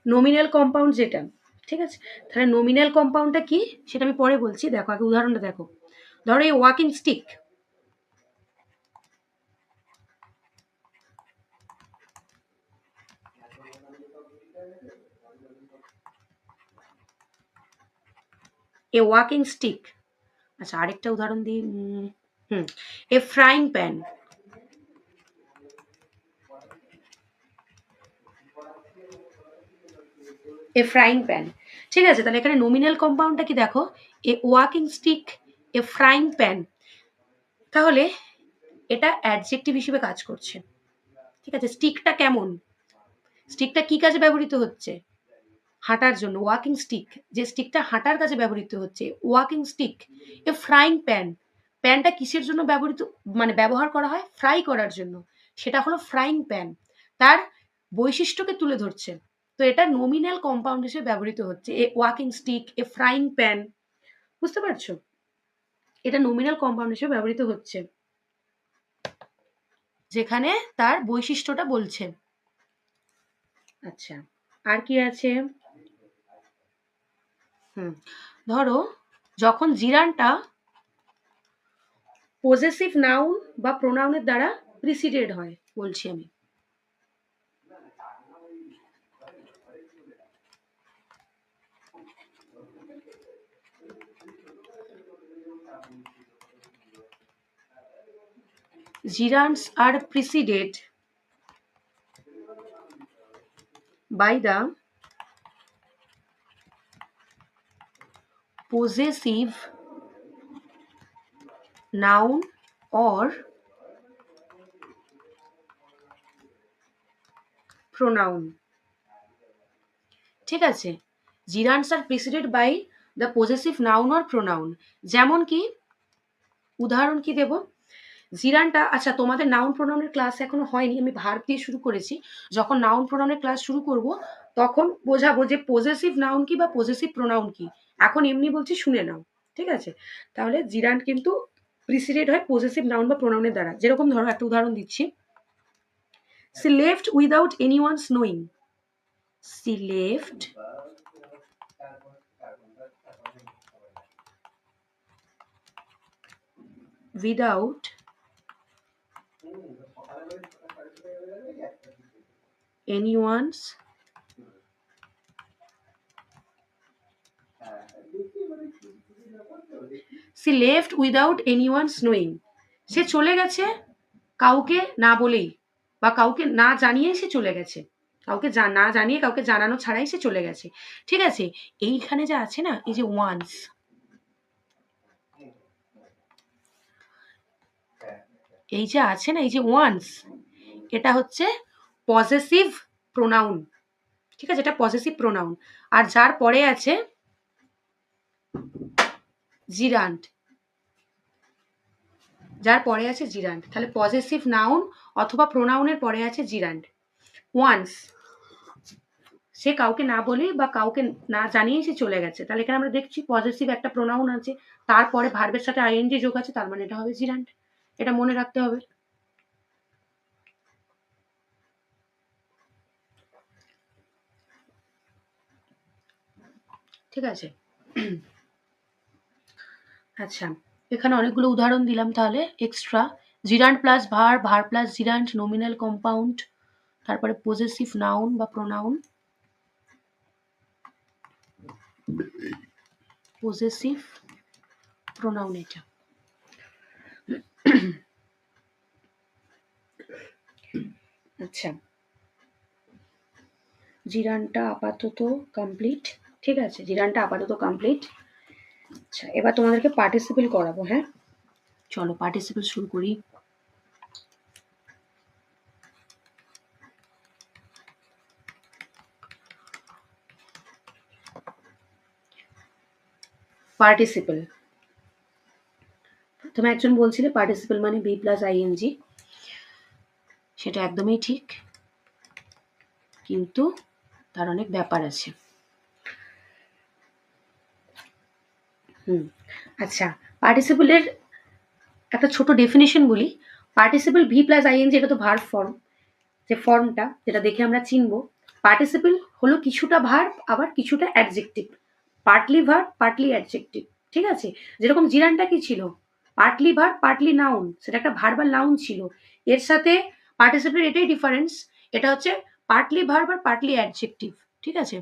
B: নমিনাল কম্পাউন্ড যেটা, ঠিক আছে, তাহলে নমিনাল কম্পাউন্ডটা কি সেটা আমি পরে বলছি, দেখো আগে উদাহরণটা দেখো। ধরো এই ওয়াকিং স্টিক, এ ওয়াকিং স্টিক। আচ্ছা, আরেকটা উদাহরণ দিই, এ ফ্রাইং প্যান, এ ফ্রাইং প্যান, ঠিক আছে। তাহলে এখানে নমিনাল কম্পাউন্ডটা কি দেখো, এ ওয়াকিং স্টিক, এ ফ্রাইং প্যান, তাহলে এটা অ্যাডজেক্টিভ হিসেবে কাজ করছে, ঠিক আছে। স্টিকটা কেমন, স্টিকটা কি কাজে ব্যবহৃত হচ্ছে, হাঁটার জন্য, ওয়াকিং স্টিক, যে স্টিকটা হাঁটার কাজে ব্যবহৃত হচ্ছে, ওয়াকিং স্টিক। এ ফ্রাইং প্যান, প্যানটা কিসের জন্য ব্যবহৃত মানে ব্যবহার করা হয়, ফ্রাই করার জন্য, সেটা হলো ফ্রাইং প্যান, তার বৈশিষ্ট্যকে তুলে ধরছে। তো এটা নমিনাল কম্পাউন্ড হিসেবে ব্যবহৃত হচ্ছে, এ ওয়াকিং স্টিক, এ ফ্রাইং প্যান, বুঝতে পারছো, এটা নমিনাল কম্পাউন্ড হিসেবে ব্যবহৃত হচ্ছে, যেখানে তার বৈশিষ্ট্যটা বলছে। আচ্ছা, আর কি আছে, ধরো যখন জিরানটা পজেসিভ নাউন বা প্রোনাউনের দ্বারা প্রিসিডেড হয়, বলছি আমি। gerunds are preceded by the possessive noun or pronoun. ঠিক আছে, gerunds are preceded by the possessive noun or pronoun. যেমন কি, উদাহরণ কি দেব? জিরানটা, আচ্ছা তোমাদের নাউন প্রোনাউনের ক্লাস এখনো হয়নি, আমি ভার্ব দিয়ে শুরু করেছি। যখন নাউন প্রোনাউনের ক্লাস শুরু করব তখন বোঝাবো যে পজেসিভ নাউন কি বা পজেসিভ প্রোনাউন কি। এখন এমনি বলছি, শুনে নাও, ঠিক আছে? তাহলে জিরান কিন্তু প্রিসিডেড হয় পজেসিভ নাউন বা প্রোনাউনের দ্বারা। যেরকম ধরো, একটা উদাহরণ দিচ্ছি, she left without anyone's knowing. She left without anyone's she left without anyone's knowing. সে চলে গেছে কাউকে না বলেই বা কাউকে না জানিয়ে সে চলে গেছে, কাউকে না জানিয়ে কাউকে জানানো ছাড়াই সে চলে গেছে। ঠিক আছে, এইখানে যে আছে না, এই যে ওয়ান্স, এই যে আছে না, এই যে ওয়ান্স, এটা হচ্ছে পজেসিভ প্রোনাউন। ঠিক আছে, এটা পজেসিভ প্রোনাউন। আর যার পরে আছে জিরান্ট, যার পরে আছে জিরান্ট, তাহলে পজেসিভ নাউন অথবা প্রোনাউনের পরে আছে জিরান্ট। ওয়ান্স, সে কাউকে না বলেই বা কাউকে না জানিয়েই সে চলে গেছে, তাহলে এখানে আমরা দেখছি পজেসিভ একটা প্রোনাউন আছে, তারপরে ভার্বের সাথে আইএনজি যোগ আছে, তার মানে এটা হবে জিরান্ট। এটা মনে রাখতে হবে। ঠিক আছে, আচ্ছা এখানে অনেকগুলো উদাহরণ দিলাম, তাহলে extra gerund plus verb, verb plus gerund, nominal compound, তারপরে পজেসিভ নাউন বা প্রোনাউন, পজেসিভ প্রোনাউন এটা। আচ্ছা, জিরানটা আপাতত কমপ্লিট। ঠিক আছে, জিরানটা আপাতত কমপ্লিট। আচ্ছা, এবার তোমাদেরকে পার্টিসিপেল করাবো। হ্যাঁ, চলো পার্টিসিপেল শুরু করি। পার্টিসিপেল, প্রথমে একজন বলছিলে পার্টিসিপেল মানে বি প্লাস আইএনজি, সেটা একদমই ঠিক, কিন্তু তার অনেক ব্যাপার আছে। আচ্ছা, পার্টিসিপেলের একটা ছোট ডেফিনেশন বলি। পার্টিসিপেল ভি প্লাস আইএনজি, এটা তো ভার্ব ফর্ম, যে ফর্মটা যেটা দেখে আমরা চিনবো। পার্টিসিপেল হলো কিছুটা ভার্ব আবার কিছুটা adjective, partly verb partly adjective. ঠিক আছে, যেরকম জিরানটা কি ছিল, পার্টলি ভার্ব পার্টলি নাউন, সেটা একটা ভার্ব আর নাউন ছিল। এর সাথে পার্টিসিপেলের এটাই ডিফারেন্স, এটা হচ্ছে পার্টলি ভার্ব আর পার্টলি অ্যাডজেক্টিভ। ঠিক আছে,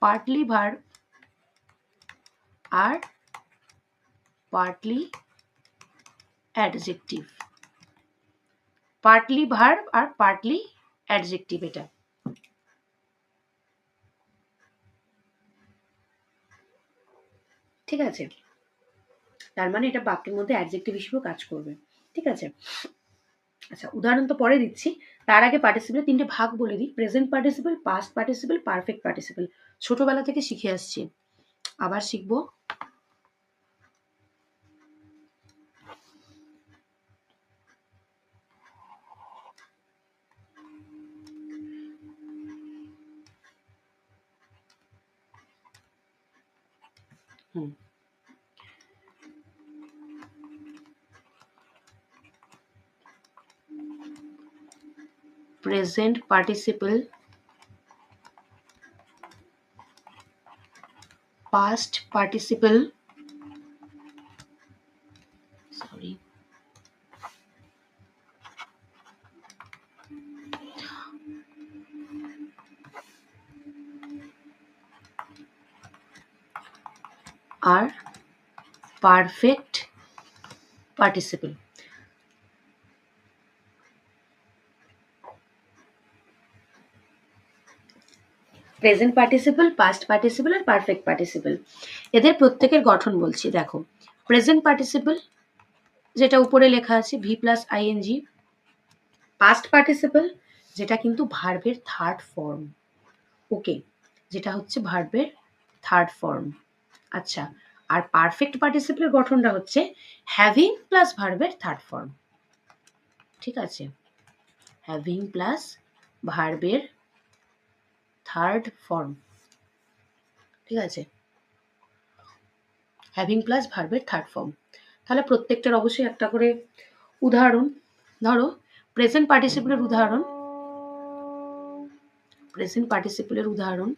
B: পার্টলি ভার্ব আর পার্টলি অ্যাডজেক্টিভ, পার্টলি ভার্ব আর পার্টলি অ্যাডজেক্টিভ এটা। ঠিক আছে, তার মানে এটা বাক্যের মধ্যে অ্যাডজেক্টিভ হিসেবেও কাজ করবে। ঠিক আছে, আচ্ছা উদাহরণ তো পরে দিচ্ছি, তার আগে পার্টিসিপেলের তিনটে ভাগ বলে দিই। Present participle, past participle, perfect participle. ছোটবেলা থেকে শিখে আসছি, আবার শিখবো। Present participle, past participle, sorry, আর perfect participle. Present participle, past participle আর পারফেক্ট পার্টিসিপল, এদের প্রত্যেকের গঠন বলছি। দেখো, প্রেজেন্ট পার্টিসিপল যেটা উপরে লেখা আছে V plus ING. Past participle যেটা কিন্তু ভার্বের থার্ড ফর্ম, ওকে, যেটা হচ্ছে ভার্বের থার্ড ফর্ম। আচ্ছা, আর পারফেক্ট পার্টিসিপলের গঠনটা হচ্ছে হ্যাভিং প্লাস ভার্বের থার্ড ফর্ম। ঠিক আছে, হ্যাভিং প্লাস ভার্বের থার্ড ফর্ম। ঠিক আছে, হ্যাভিং প্লাস ভার্বের থার্ড ফর্ম। তাহলে প্রত্যেকটার অবশ্যই একটা করে উদাহরণ। ধরো প্রেজেন্ট পার্টিসিপলের উদাহরণ, প্রেজেন্ট পার্টিসিপলের উদাহরণ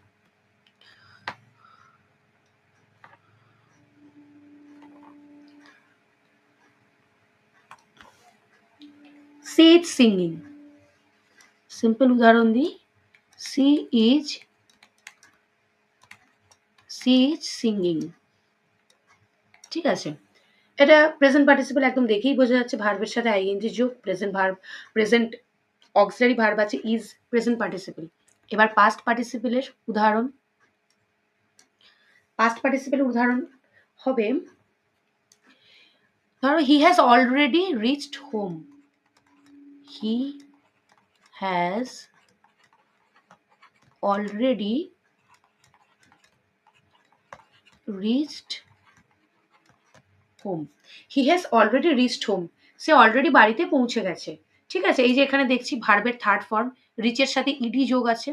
B: সি ইজ সিঙ্গিং। সিম্পল উদাহরণ দিই, সি ইজ সিঙ্গিং। ঠিক আছে, এটা প্রেজেন্ট পার্টিসিপল একদম দেখেই বোঝা যাচ্ছে, ভার্বের সাথে আইএনজি যোগ, present verb, present auxiliary verb আছে ইজ, প্রেজেন্ট পার্টিসিপল। এবার পাস্ট পার্টিসিপলের উদাহরণ, পাস্ট পার্টিসিপলের উদাহরণ হবে, ধরো he has already reached home. He has already reached home. He has already reached home, say already বাড়িতে পৌঁছে গেছে। ঠিক আছে, এই যে এখানে দেখছি ভার্বের থার্ড ফর্ম, রিচের সাথে ইডি যোগ আছে।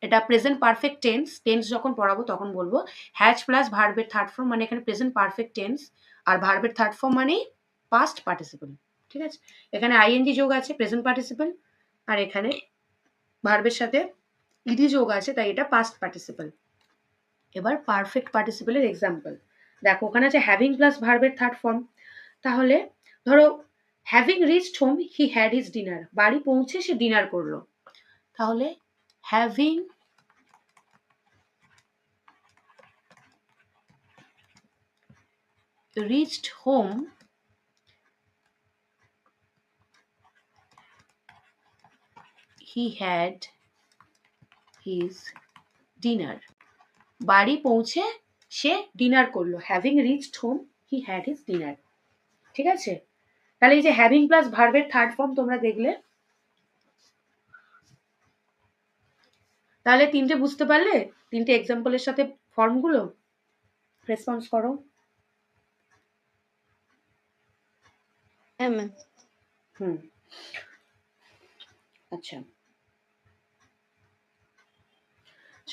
B: এটা প্রেজেন্ট পারফেক্ট টেন্স, টেন্স যখন পড়াবো তখন বলবো হ্যাজ প্লাস ভার্বের থার্ড ফর্ম, মানে এখানে প্রেজেন্ট পারফেক্ট টেন্স, আর ভার্বের থার্ড ফর্ম মানে পাস্ট পার্টিসিপল। ঠিক আছে, এখানে আইএনজি যোগ আছে প্রেজেন্ট পার্টিসিপল, আর এখানে ভার্বের সাথে ইডি যোগ আছে, তাই এটা পাস্ট পার্টিসিপল। এবার পারফেক্ট পার্টিসিপলের এক্সাম্পল দেখো, ওখানে আছে হ্যাভিং প্লাস ভার্বের থার্ড ফর্ম। তাহলে ধরো having reached home he had his dinner, বাড়ি পৌঁছে সে ডিনার করলো। তাহলে having reached home he had his dinner, বাড়ি পৌঁছে সে ডিনার করলো, having reached home he had his dinner. ঠিক আছে, তাহলে এই যে হ্যাভিং প্লাস ভার্বের থার্ড ফর্ম তোমরা দেখলে, তাহলে তিনটে বুঝতে পারলে, তিনটে এক্সাম্পলের সাথে ফর্মগুলো। রেসপন্স করো।
C: হ্যাঁ ম্যাম।
B: আচ্ছা,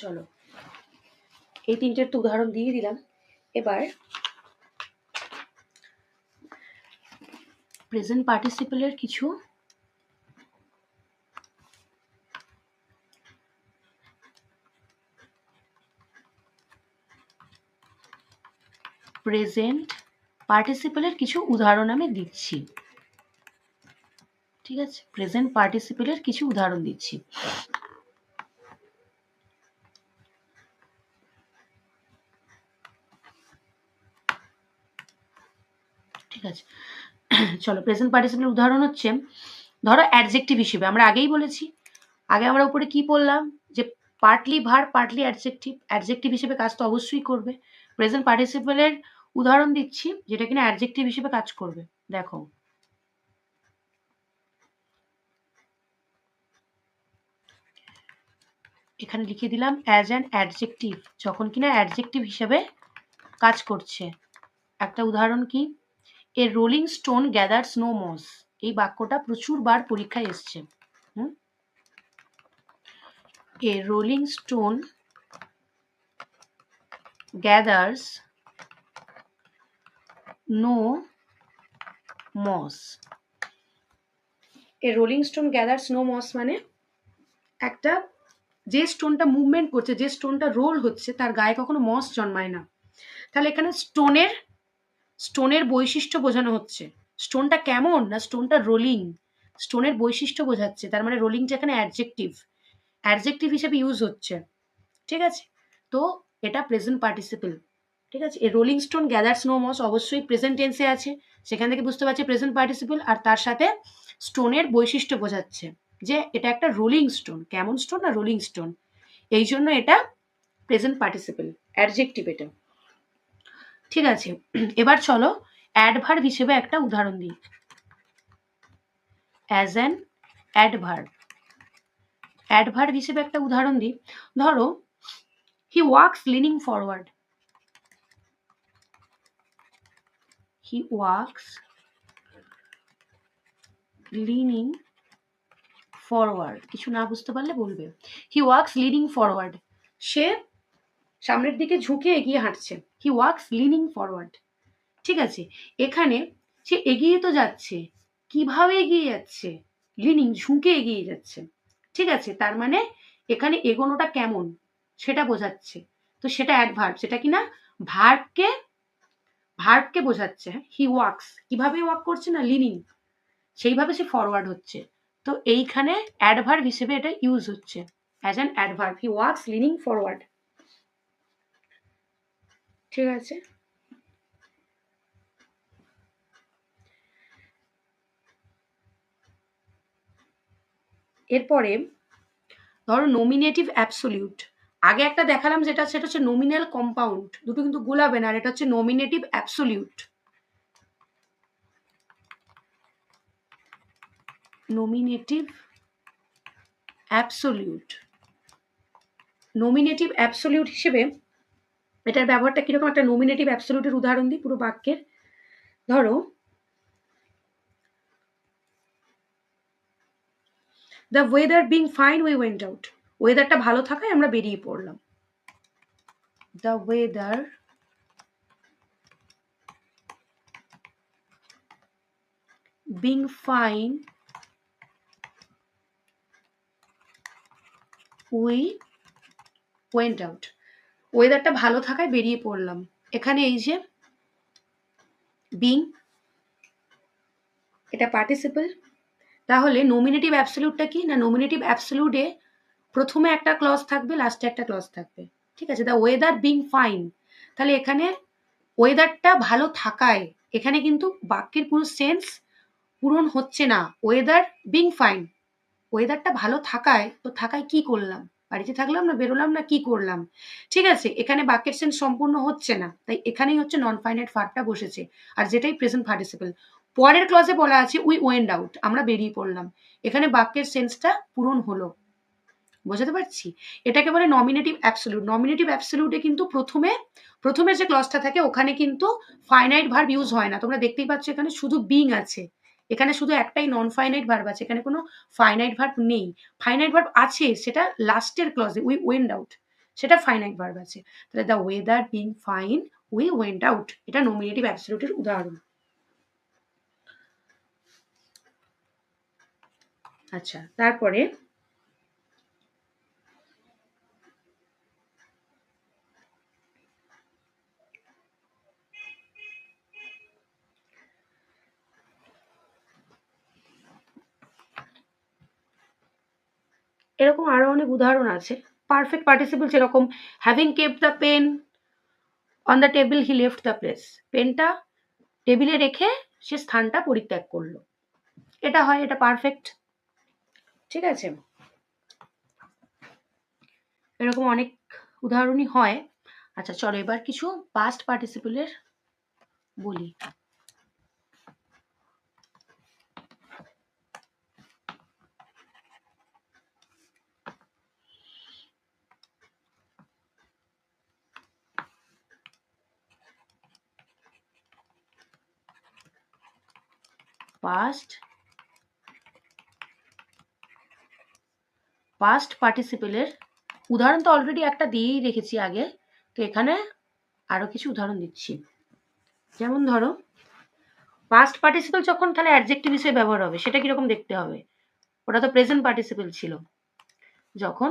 B: চলো এই তিনটের তো উদাহরণ দিয়ে দিলাম। এবার প্রেজেন্ট পার্টিসিপলের কিছু প্রেজেন্ট পার্টিসিপলের কিছু উদাহরণ আমি দিচ্ছি। ঠিক আছে, প্রেজেন্ট পার্টিসিপলের কিছু উদাহরণ দিচ্ছি। ঠিক আছে, চলো প্রেজেন্ট পার্টিসিপলের উদাহরণ হচ্ছে, ধরো অ্যাডজেক্টিভ হিসেবে, আমরা আগেই বলেছি, আগে আমরা উপরে কি বললাম যে partly verb partly adjective, adjective হিসেবে কাজ তো অবশ্যই করবে। প্রেজেন্ট পার্টিসিপলের উদাহরণ দিচ্ছি যেটা কিনা অ্যাডজেক্টিভ হিসেবে কাজ করবে। দেখো, এখানে লিখে দিলাম অ্যাজ অ্যান অ্যাডজেক্টিভ, যখন কিনা অ্যাডজেক্টিভ হিসেবে কাজ করছে। একটা উদাহরণ কি, a rolling stone gathers no moss, এই বাক্যটা প্রচুর বার পরীক্ষায় এসছে। A rolling stone gathers no moss. A rolling stone gathers no moss মানে একটা, যে স্টোনটা মুভমেন্ট করছে, যে স্টোনটা রোল হচ্ছে, তার গায়ে কখনো মস জন্মায় না। তাহলে এখানে স্টোনের বৈশিষ্ট্য বোঝানো হচ্ছে। স্টোনটা কেমন, না স্টোনটা রোলিং, স্টোনের বৈশিষ্ট্য বোঝাচ্ছে। তার মানে রোলিংটা এখানে অ্যাডজেক্টিভ হিসেবে ইউজ হচ্ছে। ঠিক আছে, তো এটা প্রেজেন্ট পার্টিসিপল। ঠিক আছে, এই রোলিং স্টোন গ্যাদার স্নো মস অবশ্যই প্রেজেন্ট টেন্সে আছে, সেখান থেকে বুঝতে পারছি প্রেজেন্ট পার্টিসিপল, আর তার সাথে স্টোনের বৈশিষ্ট্য বোঝাচ্ছে যে এটা একটা রোলিং স্টোন। কেমন স্টোন? না রোলিং স্টোন, এই জন্য এটা প্রেজেন্ট পার্টিসিপল, অ্যাডজেক্টিভ এটা। ঠিক আছে, এবার চলো অ্যাডভার্ব হিসেবে একটা উদাহরণ দিই। অ্যাজ অ্যান অ্যাডভার্ব, অ্যাডভার্ব হিসেবে একটা উদাহরণ দিই। ধরো হি ওয়াক্স লিনিং ফরওয়ার্ড, হি ওয়াক্স লিনিং ফরওয়ার্ড, কিছু না বুঝতে পারলে বলবে। হি ওয়াক্স লিনিং ফরওয়ার্ড, সে সামনের দিকে ঝুঁকে এগিয়ে হাঁটছে। হি ওয়াক্স লিনিং ফরওয়ার্ড। ঠিক আছে, এখানে সে এগিয়ে তো যাচ্ছে, কিভাবে এগিয়ে যাচ্ছে? লিনিং, ঝুঁকে এগিয়ে যাচ্ছে। ঠিক আছে, তার মানে এখানে এগোনোটা কেমন সেটা বোঝাচ্ছে। তো সেটা অ্যাডভার্ব, সেটা কি না ভার্বকে বোঝাচ্ছে। হি ওয়াক্স, কিভাবে ওয়াক করছে? না লিনিং, সেইভাবে সে ফরওয়ার্ড হচ্ছে। তো এইখানে অ্যাডভার্ব হিসেবে এটা ইউজ হচ্ছে as an adverb, he wax lining forward. ঠিক আছে, এরপরে ধরো নমিনেটিভ অ্যাবসোলিউট। আগে একটা দেখালাম যেটা, সেটা হচ্ছে নমিনাল কম্পাউন্ড, দুটো কিন্তু গোলাবে না, আর এটা হচ্ছে nominative absolute. Nominative absolute, nominative absolute হিসেবে এটার ব্যবহারটা কিরকম? একটা নমিনেটিভ অ্যাবসোলিউটের উদাহরণ দিই পুরো বাক্যের। ধরো the weather being fine we went out, ওয়েদারটা ভালো থাকায় আমরা বেরিয়ে পড়লাম। The weather being fine we went out, ওয়েদারটা ভালো থাকায় বেরিয়ে পড়লাম। এখানে এই যে বিং, এটা পার্টিসিপল। তাহলে নমিনেটিভ অ্যাবসলিউটটা কি? না নমিনেটিভ অ্যাবসলিউটে প্রথমে একটা ক্লজ থাকবে, লাস্টে একটা ক্লজ থাকবে। ঠিক আছে, দ্য ওয়েদার বিং ফাইন, তাহলে এখানে ওয়েদারটা ভালো থাকায়, এখানে কিন্তু বাক্যের পুরো সেন্স পূরণ হচ্ছে না। ওয়েদার বিং ফাইন, ওয়েদারটা ভালো থাকায়, তো থাকায় কি করলাম? বাড়িতে থাকলাম না বেরোলাম না কি করলাম? ঠিক আছে, এখানে বাক্যের সেন্স সম্পূর্ণ হচ্ছে না, তাই এখানেই হচ্ছে নন ফাইনাইট ভার্বটা বসেছে, আর যেটাই প্রেজেন্ট পার্টিসিপল। পরের ক্লজে বলা আছে উই ওয়েন্ট আউট, আমরা বেরিয়ে পড়লাম, এখানে বাক্যের সেন্সটা পূরণ হলো। বোঝাতে পারছি? এটাকে বলে নমিনেটিভ অ্যাবসলিউট। নমিনেটিভ অ্যাবসলিউটে কিন্তু প্রথমে যে ক্লজটা থাকে ওখানে কিন্তু ফাইনাইট ভার্ব ইউজ হয় না। তোমরা দেখতেই পাচ্ছ এখানে শুধু বিং আছে, এখানে শুধু একটাই নন ফাইনাইট ভার্ব আছে, এখানে কোনো ফাইনাইট ভার্ব নেই। ফাইনাইট ভার্ব আছে সেটা লাস্টের ক্লজে, উই ওয়েন্ট আউট, সেটা ফাইনাইট ভার্ব আছে। তাহলে the weather being fine we went out, এটা নমিনেটিভ অ্যাবসলিউটের উদাহরণ। আচ্ছা, তারপরে এরকম আরো অনেক উদাহরণ আছে। পারফেক্ট পার্টিসিপল যেরকম having kept the pen on the table he left the place, পেনটা টেবিলে রেখে সে স্থানটা পরিত্যাগ করলো, এটা হয়, এটা পারফেক্ট। ঠিক আছে, এরকম অনেক উদাহরণই হয়। আচ্ছা চলো এবার কিছু পাস্ট পার্টিসিপলের বলি। পাস্ট পার্টিসিপলের উদাহরণ তো অলরেডি একটা দিয়েই রেখেছি আগে, তো এখানে আরো কিছু উদাহরণ দিচ্ছি। যেমন ধরো পাস্ট পার্টিসিপল যখন তাহলে অ্যাডজেক্টিভ হিসেবে ব্যবহার হবে, সেটা কিরকম দেখতে হবে? ওটা তো প্রেজেন্ট পার্টিসিপল ছিল, যখন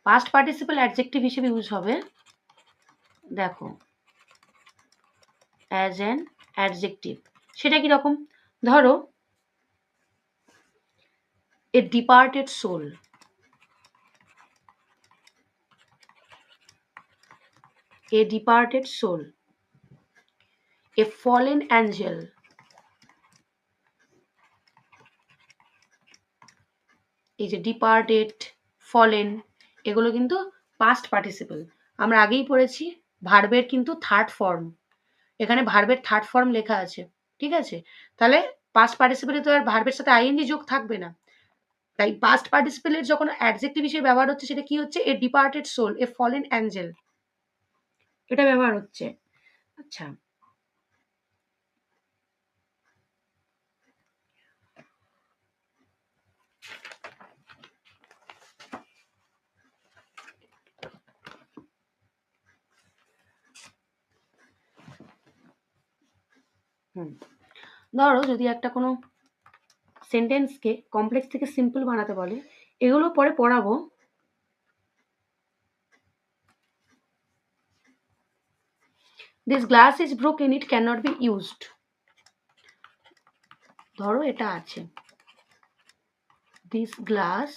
B: পাস্ট পার্টিসিপল অ্যাডজেক্টিভ হিসেবে ইউজ হবে, দেখো অ্যাজ অ্যান অ্যাডজেক্টিভ, সেটা কিরকম? ধরো এ ডিপার্টেড সোল, এ ডিপার্টেড সোল, এ ফলেন অ্যাঞ্জেল, এই যে ডিপার্টেড, ফলেন, এগুলো কিন্তু পাস্ট পার্টিসিপল। আমরা আগেই পড়েছি ভার্বের কিন্তু থার্ড ফর্ম, এখানে ভার্বের থার্ড ফর্ম লেখা আছে, ঠিক আছে? তাহলে পাস্ট পার্টিসিপলে তো আর ভার্বের সাথে আইএনজি যোগ থাকবে না, তাই পাস্ট পার্টিসিপেলের যখন অ্যাডজেক্টিভ হিসেবে ব্যবহার হচ্ছে সেটা কি হচ্ছে? এ ডিপার্টেড সোল, এ ফলেন অ্যাঞ্জেল, এটা ব্যবহার হচ্ছে। আচ্ছা, ধরো যদি একটা কোনো সেন্টেন্সকে কমপ্লেক্স থেকে সিম্পল বানাতে বলে, এগুলো পরে পড়াবো। This glass is broken, it can not be used. ধরো এটা আছে, this glass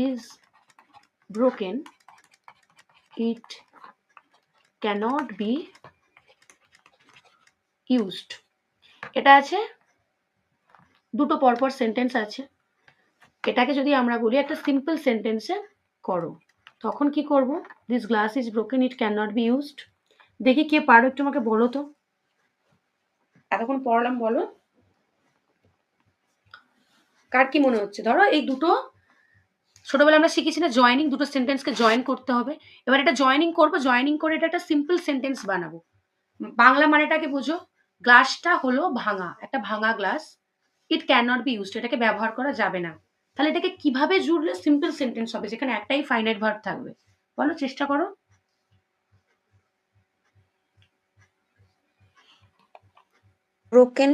B: is broken, it cannot be used. এটা আছে, দুটো পরপর সেন্টেন্স আছে। এটাকে যদি আমরা বলি একটা সিম্পল সেন্টেন্সে করো, তখন কি করব? This glass is broken, it can not be used. দেখি কে পারো, একটু আমাকে বলো তো, এতক্ষণ পড়লাম, বলো কার কি মনে হচ্ছে। ধরো এই দুটো ছোটবেলা আমরা শিখেছি না, জয়েনিং, দুটো সেন্টেন্সকে জয়েন করতে হবে। এবার এটা জয়েনিং করবো, জয়েনিং করে এটা একটা সিম্পল সেন্টেন্স বানাবো। বাংলা মানেটাকে বোঝো, গ্লাসটা হলো ভাঙা, একটা ভাঙা glass, it can not be used, এটাকে ব্যবহার করা যাবে না। তাহলে এটাকে কিভাবে জুড়লে সিম্পল সেন্টেন্স হবে যেখানে একটাই ফাইনাইট ভার্ব থাকবে? বলো, চেষ্টা করো।
C: Broken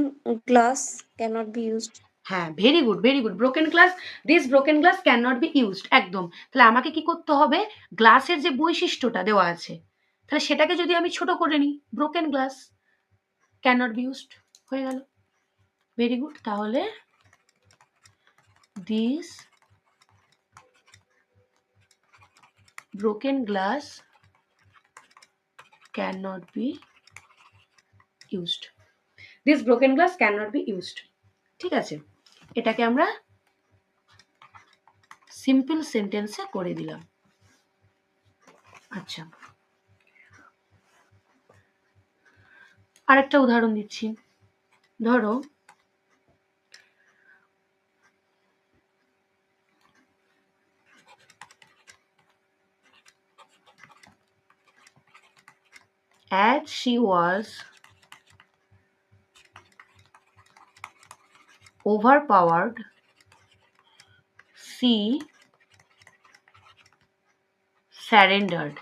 C: glass cannot be used.
B: হ্যাঁ, very good, very good. Broken glass, this broken glass can not be used, একদম। তাহলে আমাকে কি করতে হবে? গ্লাসের যে বৈশিষ্ট্যটা দেওয়া আছে, তাহলে সেটাকে যদি আমি ছোট করে নিই, broken glass can not be used, হয়ে গেল। Very good. তাহলে this broken glass can not be used, this broken glass can not be used. ঠিক আছে, এটাকে আমরা সিম্পল সেন্টেন্সে করে দিলাম। আচ্ছা, আরেকটা উদাহরণ দিচ্ছি। ধরো as she was overpowered, she surrendered.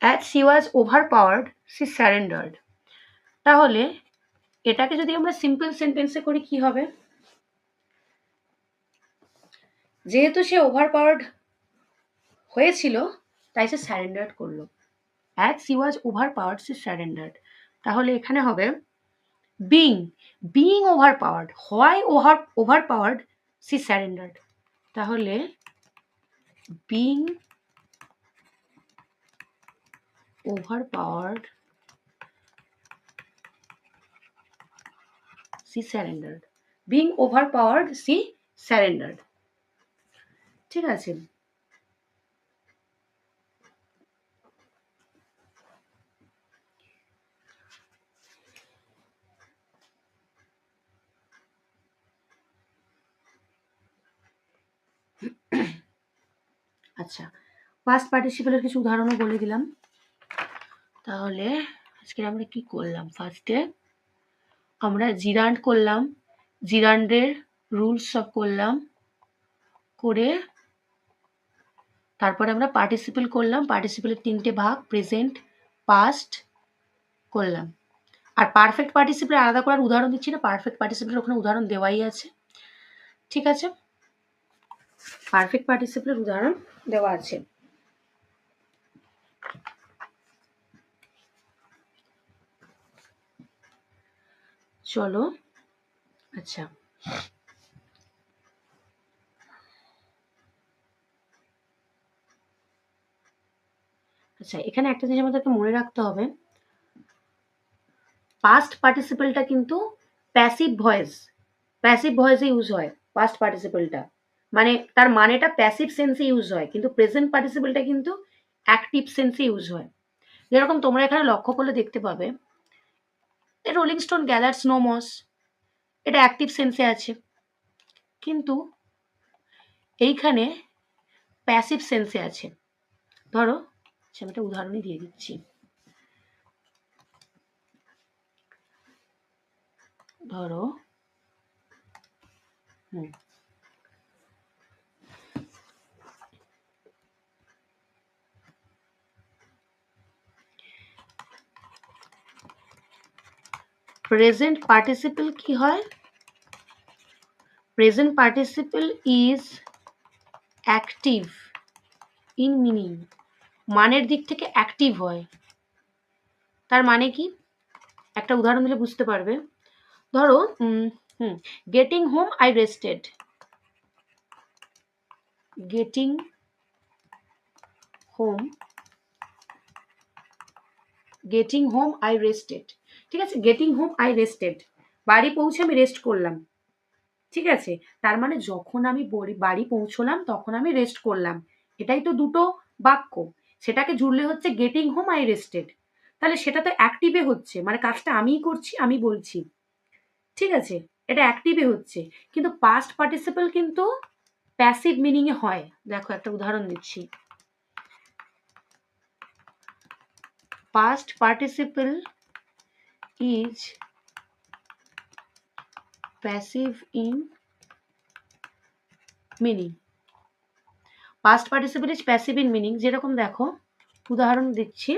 B: As she was overpowered, she surrendered. তাহলে এটাকে যদি আমরা সিম্পল সেন্টেন্সে করি কি হবে? যেহেতু সে ওভারপাওয়ার্ড হয়েছিল তাই সে স্যারেন্ডার করলো। As she was overpowered, she surrendered. তাহলে এখানে হবে being overpowered, why overpowered, she surrendered. তাহলে being overpowered, she surrendered. Being overpowered, she surrendered. ঠিক আছে, আচ্ছা, পাস্ট পার্টিসিপেলের কিছু উদাহরণও বলে দিলাম। তাহলে আজকে আমরা কি করলাম? ফার্স্টে আমরা জিরান্ড করলাম, জিরান্ডের রুলস সব করলাম, করে তারপরে আমরা পার্টিসিপেল করলাম, পার্টিসিপেলের তিনটে ভাগ, প্রেজেন্ট, পাস্ট করলাম। আর পারফেক্ট পার্টিসিপেল আলাদা করার উদাহরণ দিচ্ছি না, পারফেক্ট পার্টিসিপেলের ওখানে উদাহরণ দেওয়াই আছে। ঠিক আছে, পারফেক্ট পার্টিসিপেলের উদাহরণ দেওয়া আছে। চলো, আচ্ছা, আচ্ছা, এখানে একটা জিনিস আমাদেরকে মনে রাখতে হবে, পাস্ট পার্টিসিপলটা কিন্তু প্যাসিভ ভয়েসে ইউজ হয়। পাস্ট পার্টিসিপলটা মানে তার মানেটা প্যাসিভ সেন্সে ইউজ হয়, কিন্তু প্রেজেন্ট পার্টিসিপলটা কিন্তু অ্যাক্টিভ সেন্সে ইউজ হয়। যেরকম তোমরা এখানে লক্ষ্য করলে দেখতে পাবে, রোলিং স্টোন গ্যাদার স্নো মস, এটা অ্যাক্টিভ সেন্সে আছে, কিন্তু এইখানে প্যাসিভ সেন্সে আছে। ধরো আমি একটা উদাহরণই দিয়ে দিচ্ছি। ধরো প্রেজেন্ট পার্টিসিপল কি হয়? Present participle is active in meaning, মানের দিক থেকে অ্যাক্টিভ হয়। তার মানে কি? একটা উদাহরণ দিলে বুঝতে পারবে। ধরো getting home I rested, getting home I rested, ঠিক আছে? গেটিং হোম আই রেস্টেড, বাড়ি পৌঁছে আমি রেস্ট করলাম, ঠিক আছে? তার মানে যখন আমি বাড়ি পৌঁছলাম তখন আমি রেস্ট করলাম, এটাই তো দুটো বাক্য। সেটাকে জুড়লে হচ্ছে গেটিং হোম আই রেস্টেড, তাহলে সেটা তো অ্যাক্টিভে হচ্ছে, মানে কাজটা আমিই করছি, আমি বলছি, ঠিক আছে? এটা অ্যাক্টিভে হচ্ছে, কিন্তু পাস্ট পার্টিসিপল কিন্তু প্যাসিভ মিনিংয়ে হয়। দেখো একটা উদাহরণ দিচ্ছি। Past participle is passive in meaning, past participle is passive in meaning. যেরকম দেখো উদাহরণ দিচ্ছি,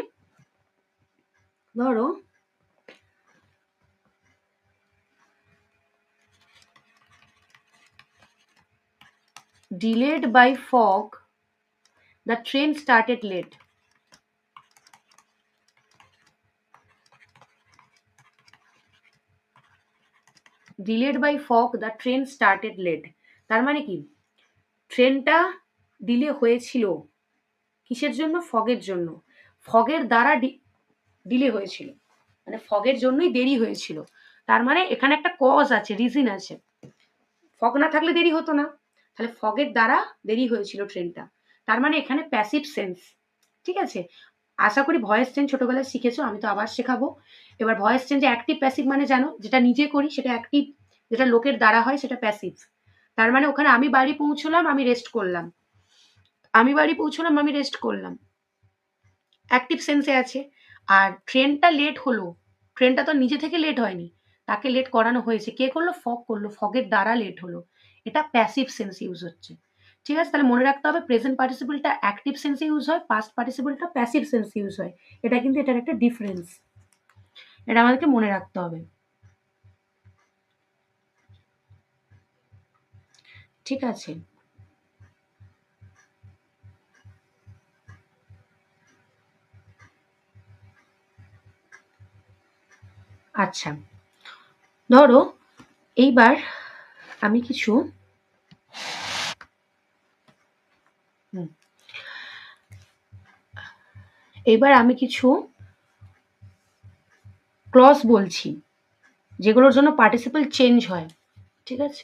B: ধরো delayed by fog the train started late, delayed by fog the train started late, তার মানে কি? ট্রেনটা ডিলে হয়েছিল কিসের জন্য? ফগের জন্য, ফগের দ্বারা ডিলে হয়েছিল, মানে ফগের জন্যই দেরি হয়েছিল। তার মানে এখানে একটা কজ আছে, রিজন আছে। ফগ না থাকলে দেরি হতো না, তাহলে ফগের দ্বারা দেরি হয়েছিল ট্রেনটা, তার মানে এখানে প্যাসিভ সেন্স, ঠিক আছে? আশা করি ভয়েস চেঞ্জ ছোটবেলায় শিখেছো, আমি তো আবার শেখাবো। এবার ভয়েস চেঞ্জে অ্যাক্টিভ প্যাসিভ মানে জানো, যেটা নিজে করি সেটা অ্যাক্টিভ, যেটা লোকের দ্বারা হয় সেটা প্যাসিভ। তার মানে ওখানে আমি বাড়ি পৌঁছলাম, আমি রেস্ট করলাম, আমি বাড়ি পৌঁছলাম, আমি রেস্ট করলাম, অ্যাক্টিভ সেন্সে আছে। আর ট্রেনটা লেট হলো, ট্রেনটা তো নিজে থেকে লেট হয়নি, তাকে লেট করানো হয়েছে, কে করলো? ফগ করলো, ফগের দ্বারা লেট হলো, এটা প্যাসিভ সেন্স ইউজ হচ্ছে, ঠিক আছে? তাহলে মনে রাখতে হবে প্রেজেন্ট পার্টিসিপলটা অ্যাক্টিভ সেন্সে ইউজ হয়, পাস্ট পার্টিসিপলটা প্যাসিভ সেন্সে ইউজ হয়। এটা কিন্তু এটার একটা ডিফারেন্স, এটা আমাদেরকে মনে রাখতে হবে, ঠিক আছে? আচ্ছা, ধরো এইবার আমি কিছু ক্লজ বলছি যেগুলোর জন্য পার্টিসিপল চেঞ্জ হয়, ঠিক আছে?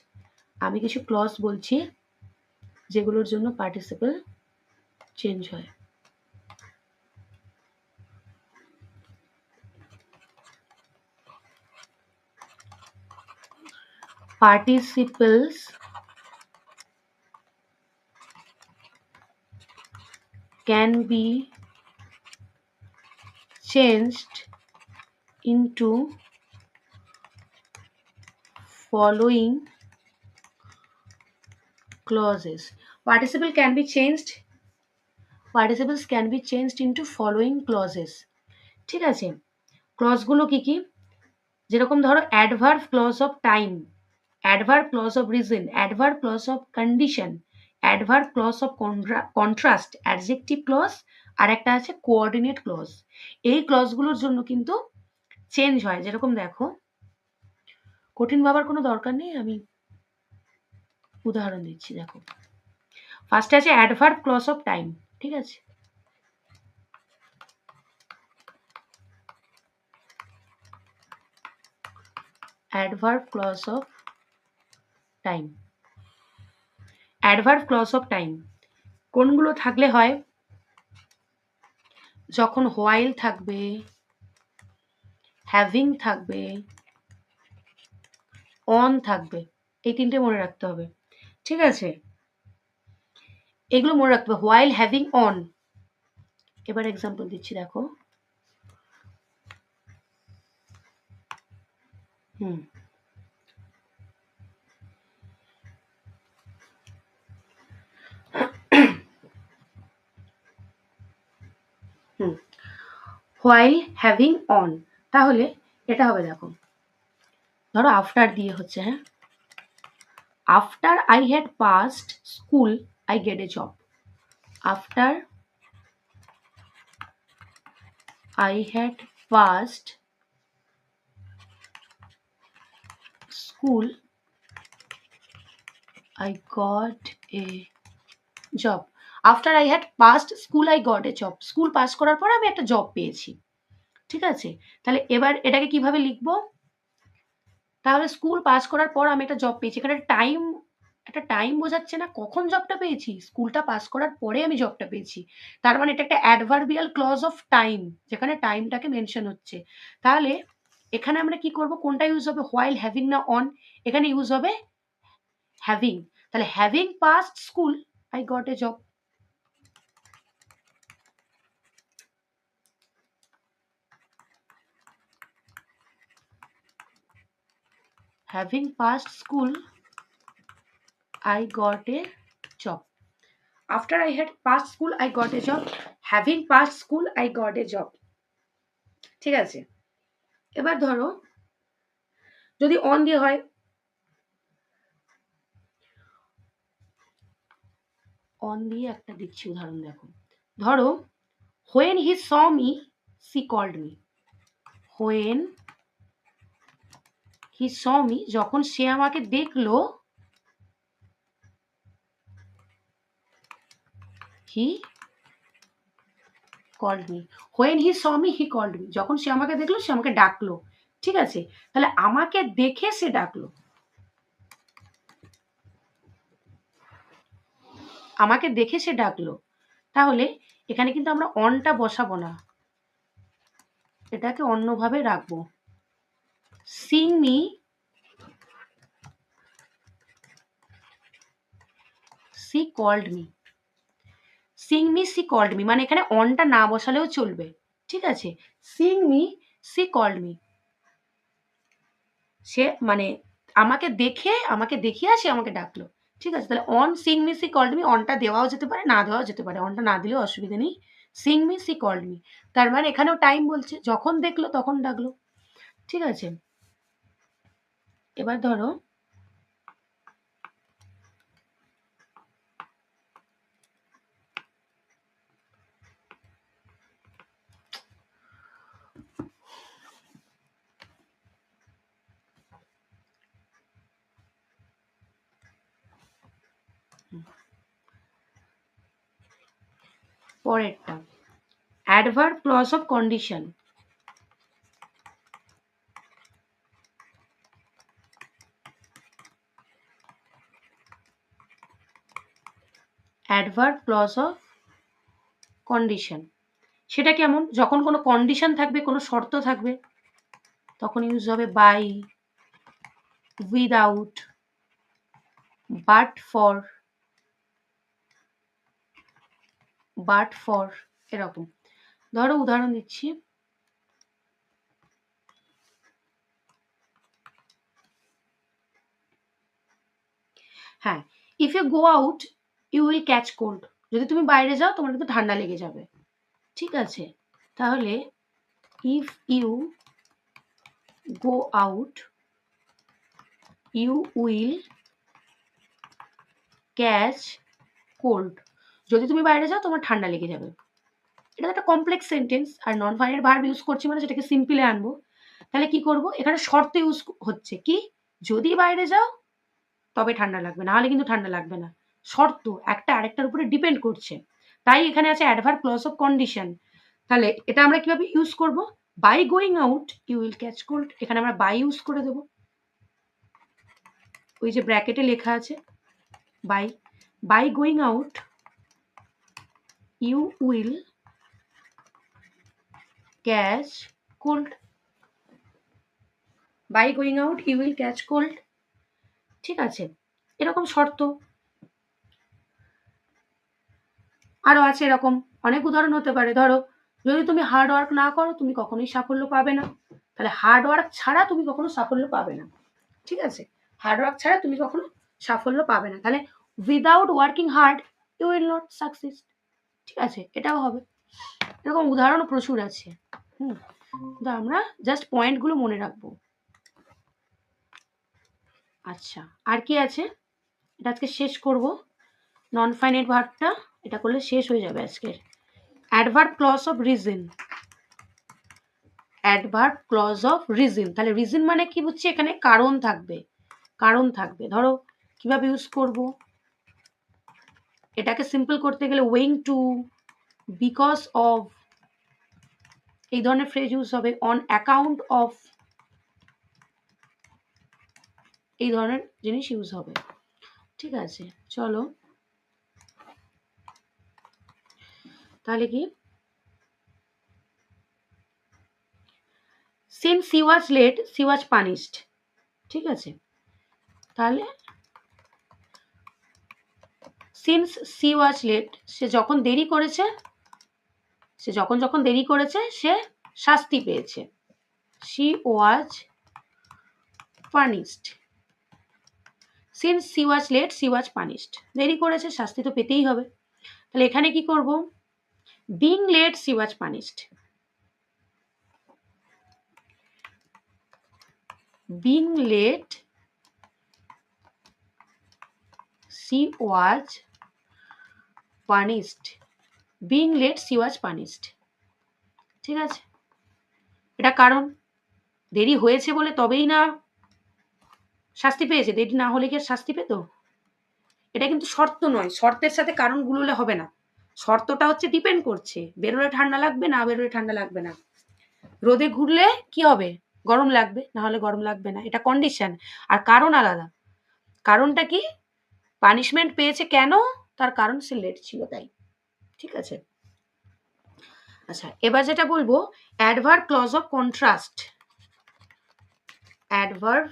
B: আমি কিছু ক্লজ বলছি যেগুলোর জন্য পার্টিসিপল চেঞ্জ হয়। Participles can be changed into following clauses. Participles can be changed into following clauses, ঠিক আছে? ক্লজগুলো কি কি? যেরকম ধরো adverb clause of time, adverb clause of reason, adverb clause of condition, adverb clause of contrast, adjective clause, আর একটা আছে coordinate clause. এই ক্লজগুলোর জন্য কিন্তু চেঞ্জ হয়। যেরকম দেখো, কঠিন ভাবার কোনো দরকার নেই, আমি উদাহরণ দিচ্ছি। দেখো ফার্স্টে আছে অ্যাডভার্ব ক্লজ অফ টাইম, ঠিক আছে? Adverb clause of time. Adverb clause of time কোনগুলো থাকলে হয়? যখন হোয়াইল থাকবে, হ্যাভিং থাকবে, অন থাকবে, এই তিনটে মনে রাখতে হবে। ঠিক আছে, এগুলো মনে রাখতে হবে, হোয়াইল, হ্যাভিং, অন। এবার এক্সাম্পল দিচ্ছি, দেখো। হোয়াইল, হ্যাভিং, অন, তাহলে এটা হবে, দেখো, ধরো আফটার দিয়ে হচ্ছে, হ্যাঁ, after I had passed school I get A job. After I had passed school, I got a job. After I had passed school, I got a job. School pass করার পর আমি একটা জব পেয়েছি। ঠিক আছে, তাহলে এবার এটাকে কিভাবে লিখবো? তাহলে স্কুল পাস করার পর আমি একটা জব পেয়েছি, এখানে একটা টাইম বোঝাচ্ছে না কখন জবটা পেয়েছি, স্কুলটা পাস করার পরে আমি জবটা পেয়েছি। তার মানে এটা একটা অ্যাডভার্বিয়াল ক্লজ অফ টাইম, যেখানে টাইমটাকে মেনশন হচ্ছে। তাহলে এখানে আমরা কি করব, কোনটা ইউজ হবে, হোয়াইল, হ্যাভিং না অন? এখানে ইউজ হবে হ্যাভিং। তাহলে having passed school I got a job. Having passed school I got a job. After I had passed school, I got a job. Having passed school, I got a job. ঠিক আছে, এবার ধরো যদি on দিয়ে হয়, on দিয়ে একটা দিচ্ছি উদাহরণ, দেখো, ধরো when he saw me, she called me. When he saw me, যখন সে আমাকে দেখলো, he called me. When he saw me, he called me. যখন সে আমাকে দেখলো, সে আমাকে ডাকলো। ঠিক আছে, তাহলে আমাকে দেখে সে ডাকলো, আমাকে দেখে সে ডাকলো। তাহলে এখানে কিন্তু আমরা অনটা বসাবো না, এটাকে অন্যভাবে রাখবো। Seeing me, she called me. Seeing me, she called me, মানে এখানে অনটা না বসালেও চলবে। ঠিক আছে, seeing me, she called me, সে মানে আমাকে দেখিয়ে সে আমাকে ডাকলো। ঠিক আছে, তাহলে on seeing me she called me, অনটা দেওয়াও যেতে পারে, না দেওয়াও যেতে পারে, অনটা না দিলেও অসুবিধা নেই। Seeing me she called me, তার মানে এখানেও টাইম বলছে, যখন দেখলো তখন ডাকলো। ঠিক আছে, এবার ধরো পরেরটা, adverb clause of condition. Adverb clause of condition, সেটা কেমন? যখন কোনো কন্ডিশন থাকবে, কোনো শর্ত থাকবে, তখন ইউজ হবে বাই, উইদাউট, বাট ফর, এরকম। ধরো উদাহরণ দিচ্ছি, হ্যাঁ, if you go out you will catch cold. যদি তুমি বাইরে যাও তোমার কিন্তু ঠান্ডা লেগে যাবে। ঠিক আছে, তাহলে if you go out you will catch cold. যদি তুমি বাইরে যাও তোমার ঠান্ডা লেগে যাবে। এটা একটা কমপ্লেক্স সেন্টেন্স, আর নন ফাইনাল ভার্ব ইউজ করছি মানে সেটাকে সিম্পলে আনবো। তাহলে কি করব, এখানে শর্ত ইউজ হচ্ছে কি, যদি বাইরে যাও তবে ঠান্ডা লাগবে, না হলে কিন্তু ঠান্ডা লাগবে না। শর্ত একটা আরেকটার উপরে ডিপেন্ড করছে, তাই এখানে আছে অ্যাডভার্ব ক্লজ অফ কন্ডিশন। তাহলে এটা আমরা কিভাবে ইউজ করব, by going out you will catch cold, এখানে আমরা বাই ইউজ করে দেবো। ওই যে ব্র্যাকেটে লেখা আছে by going out you will catch cold. By going out you will catch cold. ঠিক আছে, এরকম শর্ত আরো আছে। এরকম অনেক উদাহরণ হতে পারে। ধরো যদি তুমি হার্ড ওয়ার্ক না করো তুমি কখনোই সাফল্য পাবে না। তাহলে হার্ড ওয়ার্ক ছাড়া তুমি কখনো সাফল্য পাবে না। ঠিক আছে, হার্ড ওয়ার্ক ছাড়া তুমি কখনো সাফল্য পাবে না। তাহলে without working hard you will not succeed. ঠিক আছে, এটাও হবে। এরকম উদাহরণ প্রচুর আছে। তো আমরা জাস্ট পয়েন্টগুলো মনে রাখবো। আচ্ছা, আর কি আছে? এটা আজকে শেষ করব। নন ফাইনাইট ভার্বটা এটা করলে শেষ হয়ে যাবে আজকের। Adverb clause of reason. Adverb clause of reason. তাহলে রিজন মানে কি বুঝছি? এখানে কারণ থাকবে। কারণ থাকবে। ধরো কিভাবে ইউজ করব? এটাকে সিম্পল করতে গেলে ওয়িং টু, বিকজ অফ, এই ধরনের ফ্রেজ ইউজ হবে। অন অ্যাকাউন্ট অফ, এই ধরনের জিনিস ইউজ হবে। ঠিক আছে, চলো তাহলে কি? Since he was late she was punished। ঠিক আছে, তাহলে সিন্স she was late, সে যখন দেরি করেছে, সে যখন দেরি করেছে সে শাস্তি পেয়েছে। she was punished। Since she was late she was punished। দেরি করেছে শাস্তি তো পেতেই হবে। তাহলে এখানে কি করব? being late she was punished। being late she was punished। being late she was punished। ঠিক আছে, এটা কারণ দেরি হয়েছে বলে তবেই না শাস্তি পেয়েছে। দেরি না হলে কি আর শাস্তি পেত? এটা কিন্তু শর্ত নয়। শর্তের সাথে কারণ গুলোলে হবে না। শর্তটা হচ্ছে ডিপেন্ড করছে বেরোলে ঠান্ডা লাগবে, না বেরোলে ঠান্ডা লাগবে না। রোদে ঘুরলে কি হবে? গরম লাগবে, না হলে গরম লাগবে না। এটা কন্ডিশন। আর কারণ আলাদা। কারণটা কি? পানিশমেন্ট পেয়েছে কেন? তার কারণ সে লেট ছিল তাই। ঠিক আছে, আচ্ছা এবার যেটা বলবো adverb clause of contrast. Adverb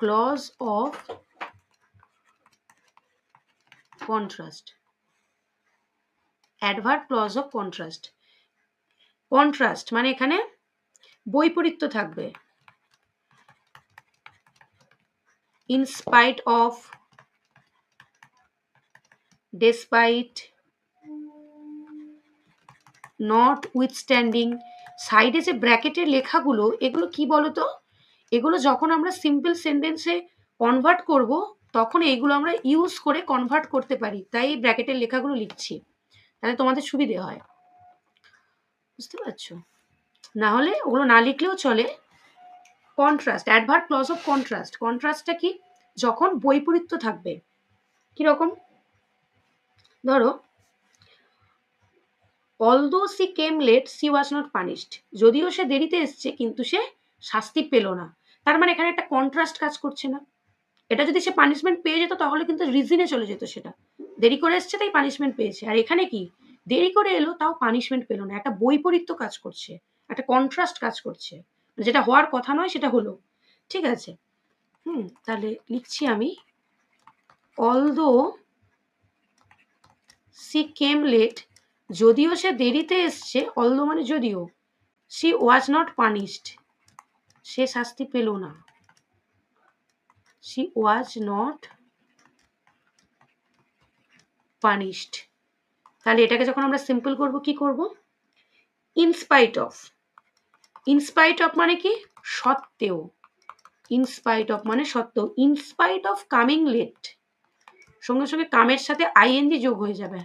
B: clause of contrast. Adverb clause of contrast. Contrast মানে এখানে বৈপরীত্য থাকবে। In spite of, despite, notwithstanding. সাইডে যে ব্র্যাকেটের লেখাগুলো এগুলো কি বলতো? এগুলো যখন আমরা সিম্পল সেন্টেন্সে কনভার্ট করব তখন এইগুলো আমরা ইউজ করে কনভার্ট করতে পারি। তাই এই ব্র্যাকেটের লেখাগুলো লিখছি, তাহলে তোমাদের সুবিধে হয়। বুঝতে পারছো? না হলে ওগুলো না লিখলেও চলে। Contrast, adverb clause of contrast. কন্ট্রাস্টটা কি? যখন বৈপরীত্য থাকবে। কিরকম? ধরো although she came late she was not punished। যদিও সে দেরিতে এসছে কিন্তু সে শাস্তি পেল না। তার মানে এখানে একটা কন্ট্রাস্ট কাজ করছে না? এটা যদি সে পানিশমেন্ট পেয়ে যেত তাহলে কিন্তু রিজনে চলে যেত। সেটা দেরি করে এসছে তাই পানিশমেন্ট পেয়েছে। আর এখানে কি? দেরি করে এলো তাও পানিশমেন্ট পেল না। একটা বৈপরীত্য কাজ করছে, একটা কন্ট্রাস্ট কাজ করছে। যেটা হওয়ার কথা নয় সেটা হলো। ঠিক আছে, তাহলে লিখছি আমি although she came late, যদিও সে দেরিতে এসছে, although মানে যদিও, she was not punished, সে শাস্তি পেল না। she was not punished। তাহলে এটাকে যখন আমরা সিম্পল করব কি করব? in spite of। in spite of মানে কি? সত্ত্বেও। in spite of মানে সত্ত্বেও। in spite of coming late, সঙ্গে সঙ্গে কামের সাথে আইএনজি যোগ হয়ে যাবে।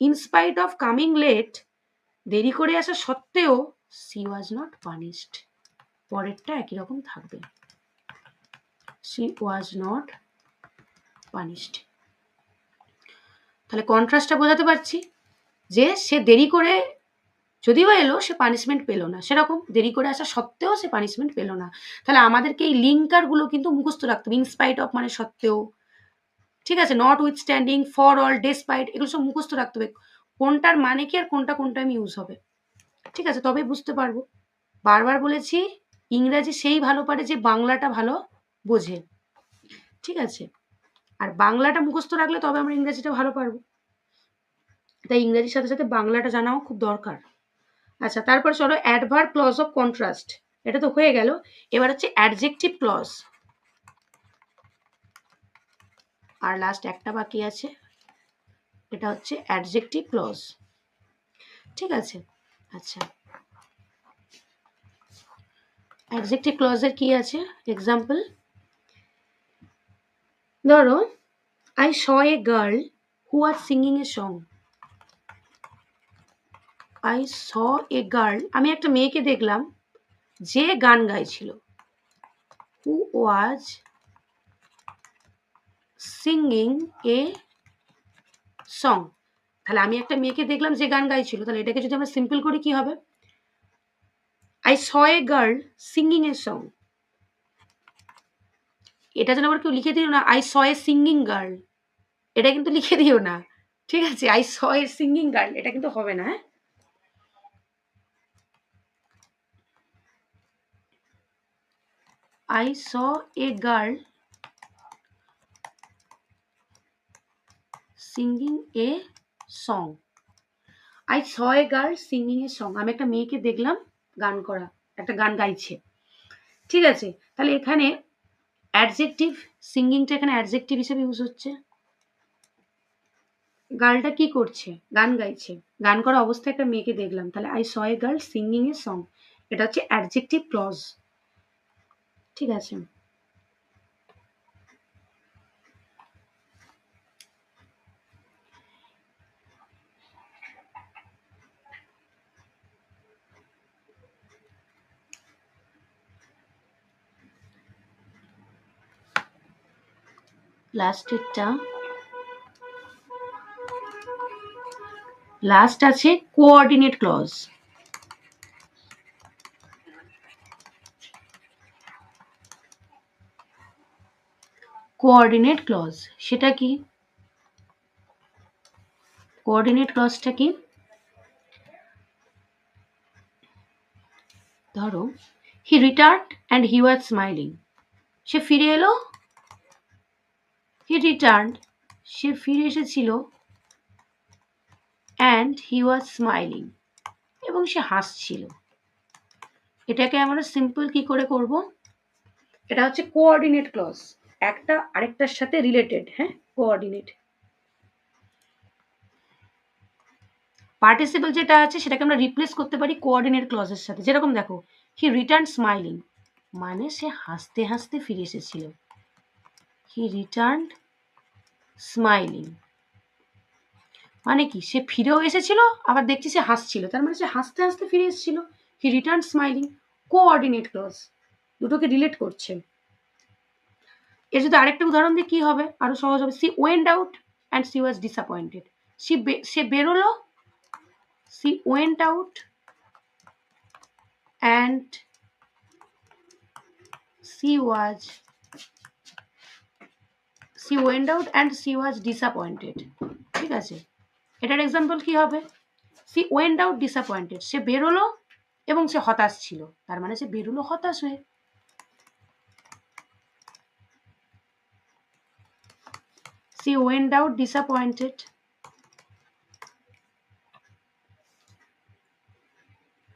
B: in spite of coming late, দেরি করে আসা সত্ত্বেও she was not punished। পরেরটা একই রকম থাকবে, she was not punished। তাহলে কন্ট্রাস্টটা বোঝাতে পারছি যে সে দেরি করে যদিও এলো সে পানিশমেন্ট পেলো না, সেরকম দেরি করে আসা সত্ত্বেও সে পানিশমেন্ট পেলো না। তাহলে আমাদেরকে এই লিঙ্কারগুলো কিন্তু মুখস্থ রাখতে হবে। ইনস্পাইট অফ মানে সত্ত্বেও, ঠিক আছে, not with standing, for all, despite, এগুলো সব মুখস্থ রাখতে হবে কোনটার মানে কি আর কোনটা কোন টাইম ইউজ হবে, ঠিক আছে, তবে বুঝতে পারবো। বারবার বলেছি ইংরাজি সেই ভালো পারে যে বাংলাটা ভালো বোঝে, ঠিক আছে, আর বাংলাটা মুখস্থ রাখলে তবে আমরা ইংরেজিটা ভালো পারবো, তাই ইংরেজির সাথে সাথে বাংলাটা জানাও খুব দরকার। আচ্ছা, তারপর চলো অ্যাডভার্ব ক্লজ অফ কন্ট্রাস্ট, এটা তো হয়ে গেল। এবার হচ্ছে অ্যাডজেক্টিভ ক্লজ, আর লাস্ট একটা বাকি আছে, এটা হচ্ছে অ্যাডজেক্টিভ ক্লজ, ঠিক আছে। আচ্ছা, অ্যাডজেক্টিভ ক্লজের কি আছে এক্সাম্পল, ধরো I saw a girl who was singing a song. I saw a girl, আমি একটা মেয়েকে দেখলাম যে গান গাইছিল, who was singing a song। তাহলে আমি একটা মেয়েকে দেখলাম যে গান গাইছিল, তাহলে এটাকে যদি আমরা সিম্পল করি কি হবে, I saw a girl singing a song। এটা যেন আবার কেউ লিখে দিও না I saw a singing girl, এটা কিন্তু লিখে দিও না, ঠিক আছে, I saw a singing girl এটা কিন্তু হবে না, হ্যাঁ। I saw a girl singing a song। I saw a girl singing a song, আমি একটা মেয়েকে দেখলাম গান করা, একটা গান গাইছে, ঠিক আছে। তাহলে এখানে অ্যাডজেক্টিভ, সিঙ্গিংটা এখানে অ্যাডজেক্টিভ হিসেবে ইউজ হচ্ছে। গার্লটা কি করছে, গান গাইছে, গান করা অবস্থায় একটা মেয়েকে দেখলাম, তাহলে I saw a girl singing a song, এটা হচ্ছে অ্যাডজেক্টিভ ক্লজ, ঠিক আছে। লাস্ট আছে কোঅর্ডিনেট ক্লজ। কোঅর্ডিনেট ক্লজ সেটা কি, কোঅর্ডিনেট ক্লজটা কি, ধরো he returned and he was smiling, সে ফিরে এলো, হি রিটার্নড সে ফিরে এসেছিল, অ্যান্ড হি ওয়াজ স্মাইলিং এবং সে হাসছিল। এটাকে আমরা সিম্পল কি করে করব, এটা হচ্ছে কোঅর্ডিনেট ক্লজ, একটা আরেকটার সাথে রিলেটেড, হ্যাঁ, কোঅর্ডিনেট। পার্টিসিপল যেটা আছে সেটাকে আমরা রিপ্লেস করতে পারি কোঅর্ডিনেট ক্লজের সাথে, যেরকম দেখো হি রিটার্ন স্মাইলিং মানে সে হাসতে হাসতে ফিরে এসেছিল, হি রিটার্ন স্মাইলিং মানে কি সে ফিরেও এসেছিল আবার দেখছি সে হাসছিল, তার মানে সে হাসতে হাসতে ফিরে এসেছিল, he return smiling, coordinate clause, দুটোকে রিলেট করছে। এর যদি আরেকটা উদাহরণ দিয়ে কি হবে আরো সহজ হবে, she went out and she was disappointed, সে বেরোলো, she went out and she went out and she was disappointed, ঠিক আছে। এটার এক্সাম্পল কি হবে, she went out disappointed, সে বেরোলো এবং সে হতাশ ছিল, তার মানে সে বেরোলো হতাশ হয়ে। she went out disappointed।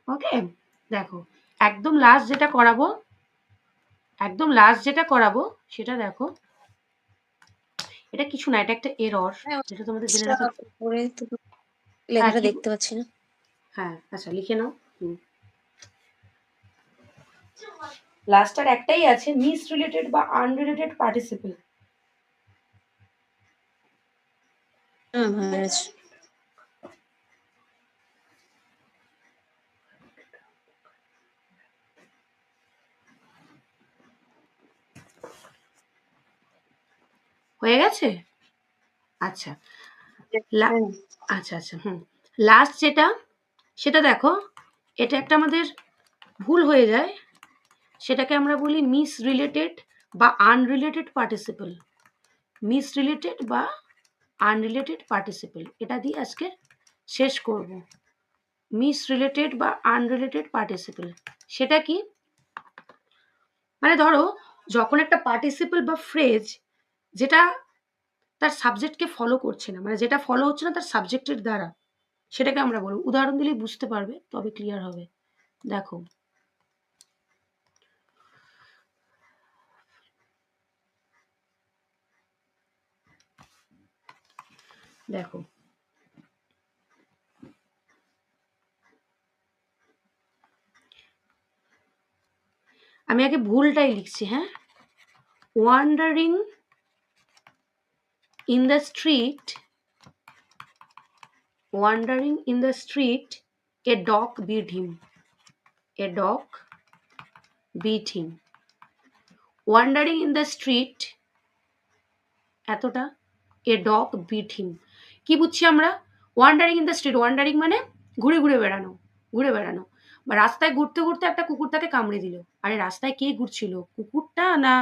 B: ওকে, দেখো একদম লাস্ট যেটা করাবো সেটা দেখো, এটা কিছু না, এটা একটা এরর, যেটা তোমাদের জেনে রাখা,
C: লেখাটা দেখতে পাচ্ছি না,
B: হ্যাঁ আচ্ছা লিখে নাও। লাস্ট আর একটাই আছে, মিস রিলেটেড বা আনরিলেটেড পার্টিসিপল।
C: ভালো আছে।
B: হয়ে গেছে, আচ্ছা আচ্ছা আচ্ছা লাস্ট যেটা সেটা দেখো এটা একটা আমাদের ভুল হয়ে যায়, সেটাকে আমরা বলি মিস রিলেটেড বা আনরিলেটেড পার্টিসিপল। মিস রিলেটেড বা আনরিলেটেড পার্টিসিপল, এটা দিয়ে আজকে শেষ করব। মিস রিলেটেড বা আনরিলেটেড পার্টিসিপল সেটা কি? মানে ধরো যখন একটা পার্টিসিপল বা ফ্রেজ যেটা তার সাবজেক্টকে ফলো করছে না, মানে যেটা ফলো হচ্ছে না তার সাবজেক্টের দ্বারা, সেটাকে আমরা বলবো। উদাহরণ দিলেই বুঝতে পারবে, তবে ক্লিয়ার হবে। দেখো, দেখো আমি আগে ভুলটাই লিখছি, হ্যাঁ। Wandering in the street, wandering in the street, a dog beat him. A dog beat him. Wandering in the street, এতটা, a dog beat him. কি বুঝছি আমরা? Wandering in the street, wandering মানে ঘুরে ঘুরে বেড়ানো, ঘুরে বেড়ানো। বা রাস্তায় ঘুরতে ঘুরতে একটা কুকুর তাকে কামড়ে দিল। আরে রাস্তায় কে ঘুরছিল, কুকুরটা না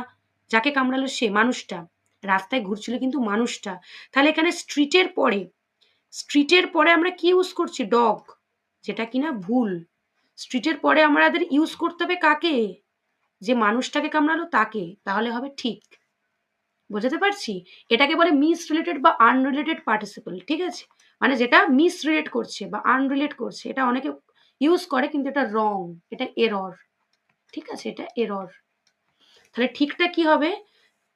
B: যাকে কামড়ালো সে? মানুষটা। রাস্তায় ঘুরছিল কিন্তু মানুষটা। তাহলে এখানে স্ট্রিটের পরে আমরা কি ইউজ করছি? ডগ, যেটা কিনা ভুল। স্ট্রিটের পরে আমাদের ইউজ করতে হবে কাকে? যে মানুষটাকে কামড়ালো তাকে, তাহলে হবে ঠিক। বোঝাতে পারছি? এটাকে বলে মিস রিলেটেড বা আনরিলেটেড পার্টিসিপল, ঠিক আছে? মানে যেটা মিস রিলেট করছে বা আনরিলেট করছে, এটা অনেকে ইউজ করে কিন্তু এটা রং, এটা এরর, ঠিক আছে? এটা এরর। তাহলে ঠিকটা কি হবে?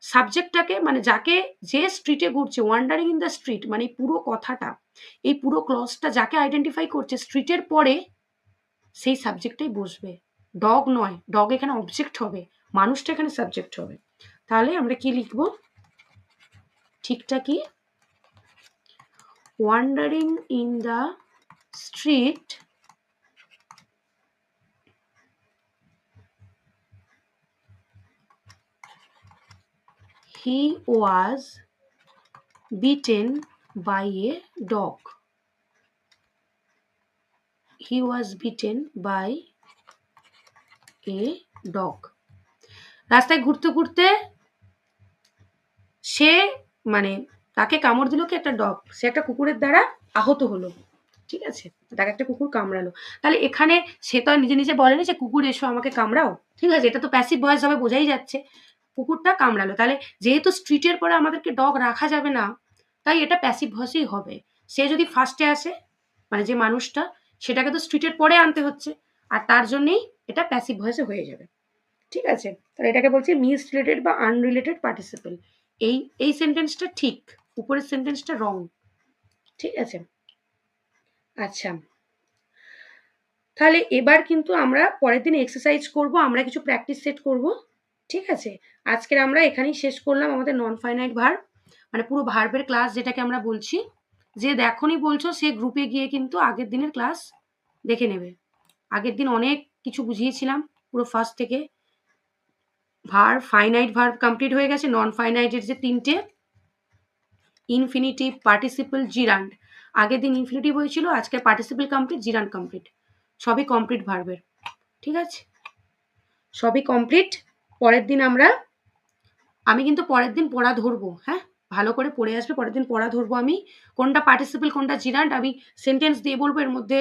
B: সাবজেক্টটাকে, মানে যাকে, যে স্ট্রিটে ঘুরছে, ওয়ান্ডারিং ইন দ্য স্ট্রিট, মানে এই পুরো কথাটা, এই পুরো ক্লজটা যাকে আইডেন্টিফাই করছে স্ট্রিটের পরে, সেই সাবজেক্টটাই বসবে। ডগ নয়, ডগ এখানে অবজেক্ট হবে, মানুষটা এখানে সাবজেক্ট হবে। তাহলে আমরা কি লিখব? ঠিকটা কি? Wandering in the street, he was beaten by a dog. He was beaten by a dog. রাস্তায় ঘুরতে ঘুরতে সে, মানে তাকে কামড় দিল কি? একটা ডগ, সে একটা কুকুরের দ্বারা আহত হলো, ঠিক আছে? তাকে একটা কুকুর কামড়ালো। তাহলে এখানে সে তো আর নিজে নিজে বলেনি যে কুকুর এসো আমাকে কামড়াও, ঠিক আছে? এটা তো প্যাসিভ ভয়েস হবে, বোঝাই যাচ্ছে। কুকুরটা কামড়ালো, তাহলে যেহেতু স্ট্রিটের পরে আমাদেরকে ডগ রাখা যাবে না, তাই এটা প্যাসিভ ভয়েসই হবে। সে যদি ফার্স্টে আসে, মানে যে মানুষটা, সেটাকে তো স্ট্রিটের পরে আনতে হচ্ছে, আর তার জন্যই এটা প্যাসিভ ভয়েসে হয়ে যাবে, ঠিক আছে? তাহলে এটাকে বলছি মিস রিলেটেড বা আনরিলেটেড পার্টিসিপল। এই সেন্টেন্সটা ঠিক, উপরের সেন্টেন্সটা রং, ঠিক আছে? আচ্ছা, তাহলে এবার কিন্তু আমরা পরের দিন এক্সারসাইজ করব, আমরা কিছু প্র্যাকটিস সেট করব, ঠিক আছে? আজকের আমরা এখানেই শেষ করলাম আমাদের নন ফাইনাইট ভার্ব, মানে পুরো ভার্বের ক্লাস যেটাকে আমরা বলছি। যে দেখোনি বলছো সে গ্রুপে গিয়ে কিন্তু আগের দিনের ক্লাস দেখে নেবে। আগের দিন অনেক কিছু বুঝিয়েছিলাম, পুরো ফার্স্ট থেকে। ভার্ব, ফাইনাইট ভার্ব কমপ্লিট হয়ে গেছে। নন ফাইনাইটের যে তিনটে, ইনফিনিটিভ, পার্টিসিপল, জিরান্ড। আগের দিন ইনফিনিটিভ হয়েছিল, আজকে পার্টিসিপল কমপ্লিট, জিরান্ড কমপ্লিট, সবই কমপ্লিট ভার্বের, ঠিক আছে? সবই কমপ্লিট। পরের দিন আমি কিন্তু পরের দিন পড়া ধরবো, হ্যাঁ? ভালো করে পড়ে আসবে, পরের দিন পড়া ধরবো আমি। কোনটা পার্টিসিপল কোনটা জিরান্ড আমি সেন্টেন্স দিয়ে বলবো, এর মধ্যে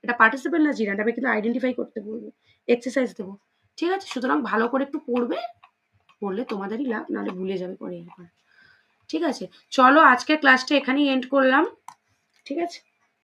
B: এটা পার্টিসিপল না জিরান্ড, আমি কিন্তু আইডেন্টিফাই করতে বলবো, এক্সারসাইজ দেবো, ঠিক আছে? সুতরাং ভালো করে একটু পড়বে, পড়লে তোমাদেরই লাভ, নাহলে ভুলে যাবে পরে একবার, ঠিক আছে? চলো আজকের ক্লাসটা এখানেই এন্ড করলাম, ঠিক আছে?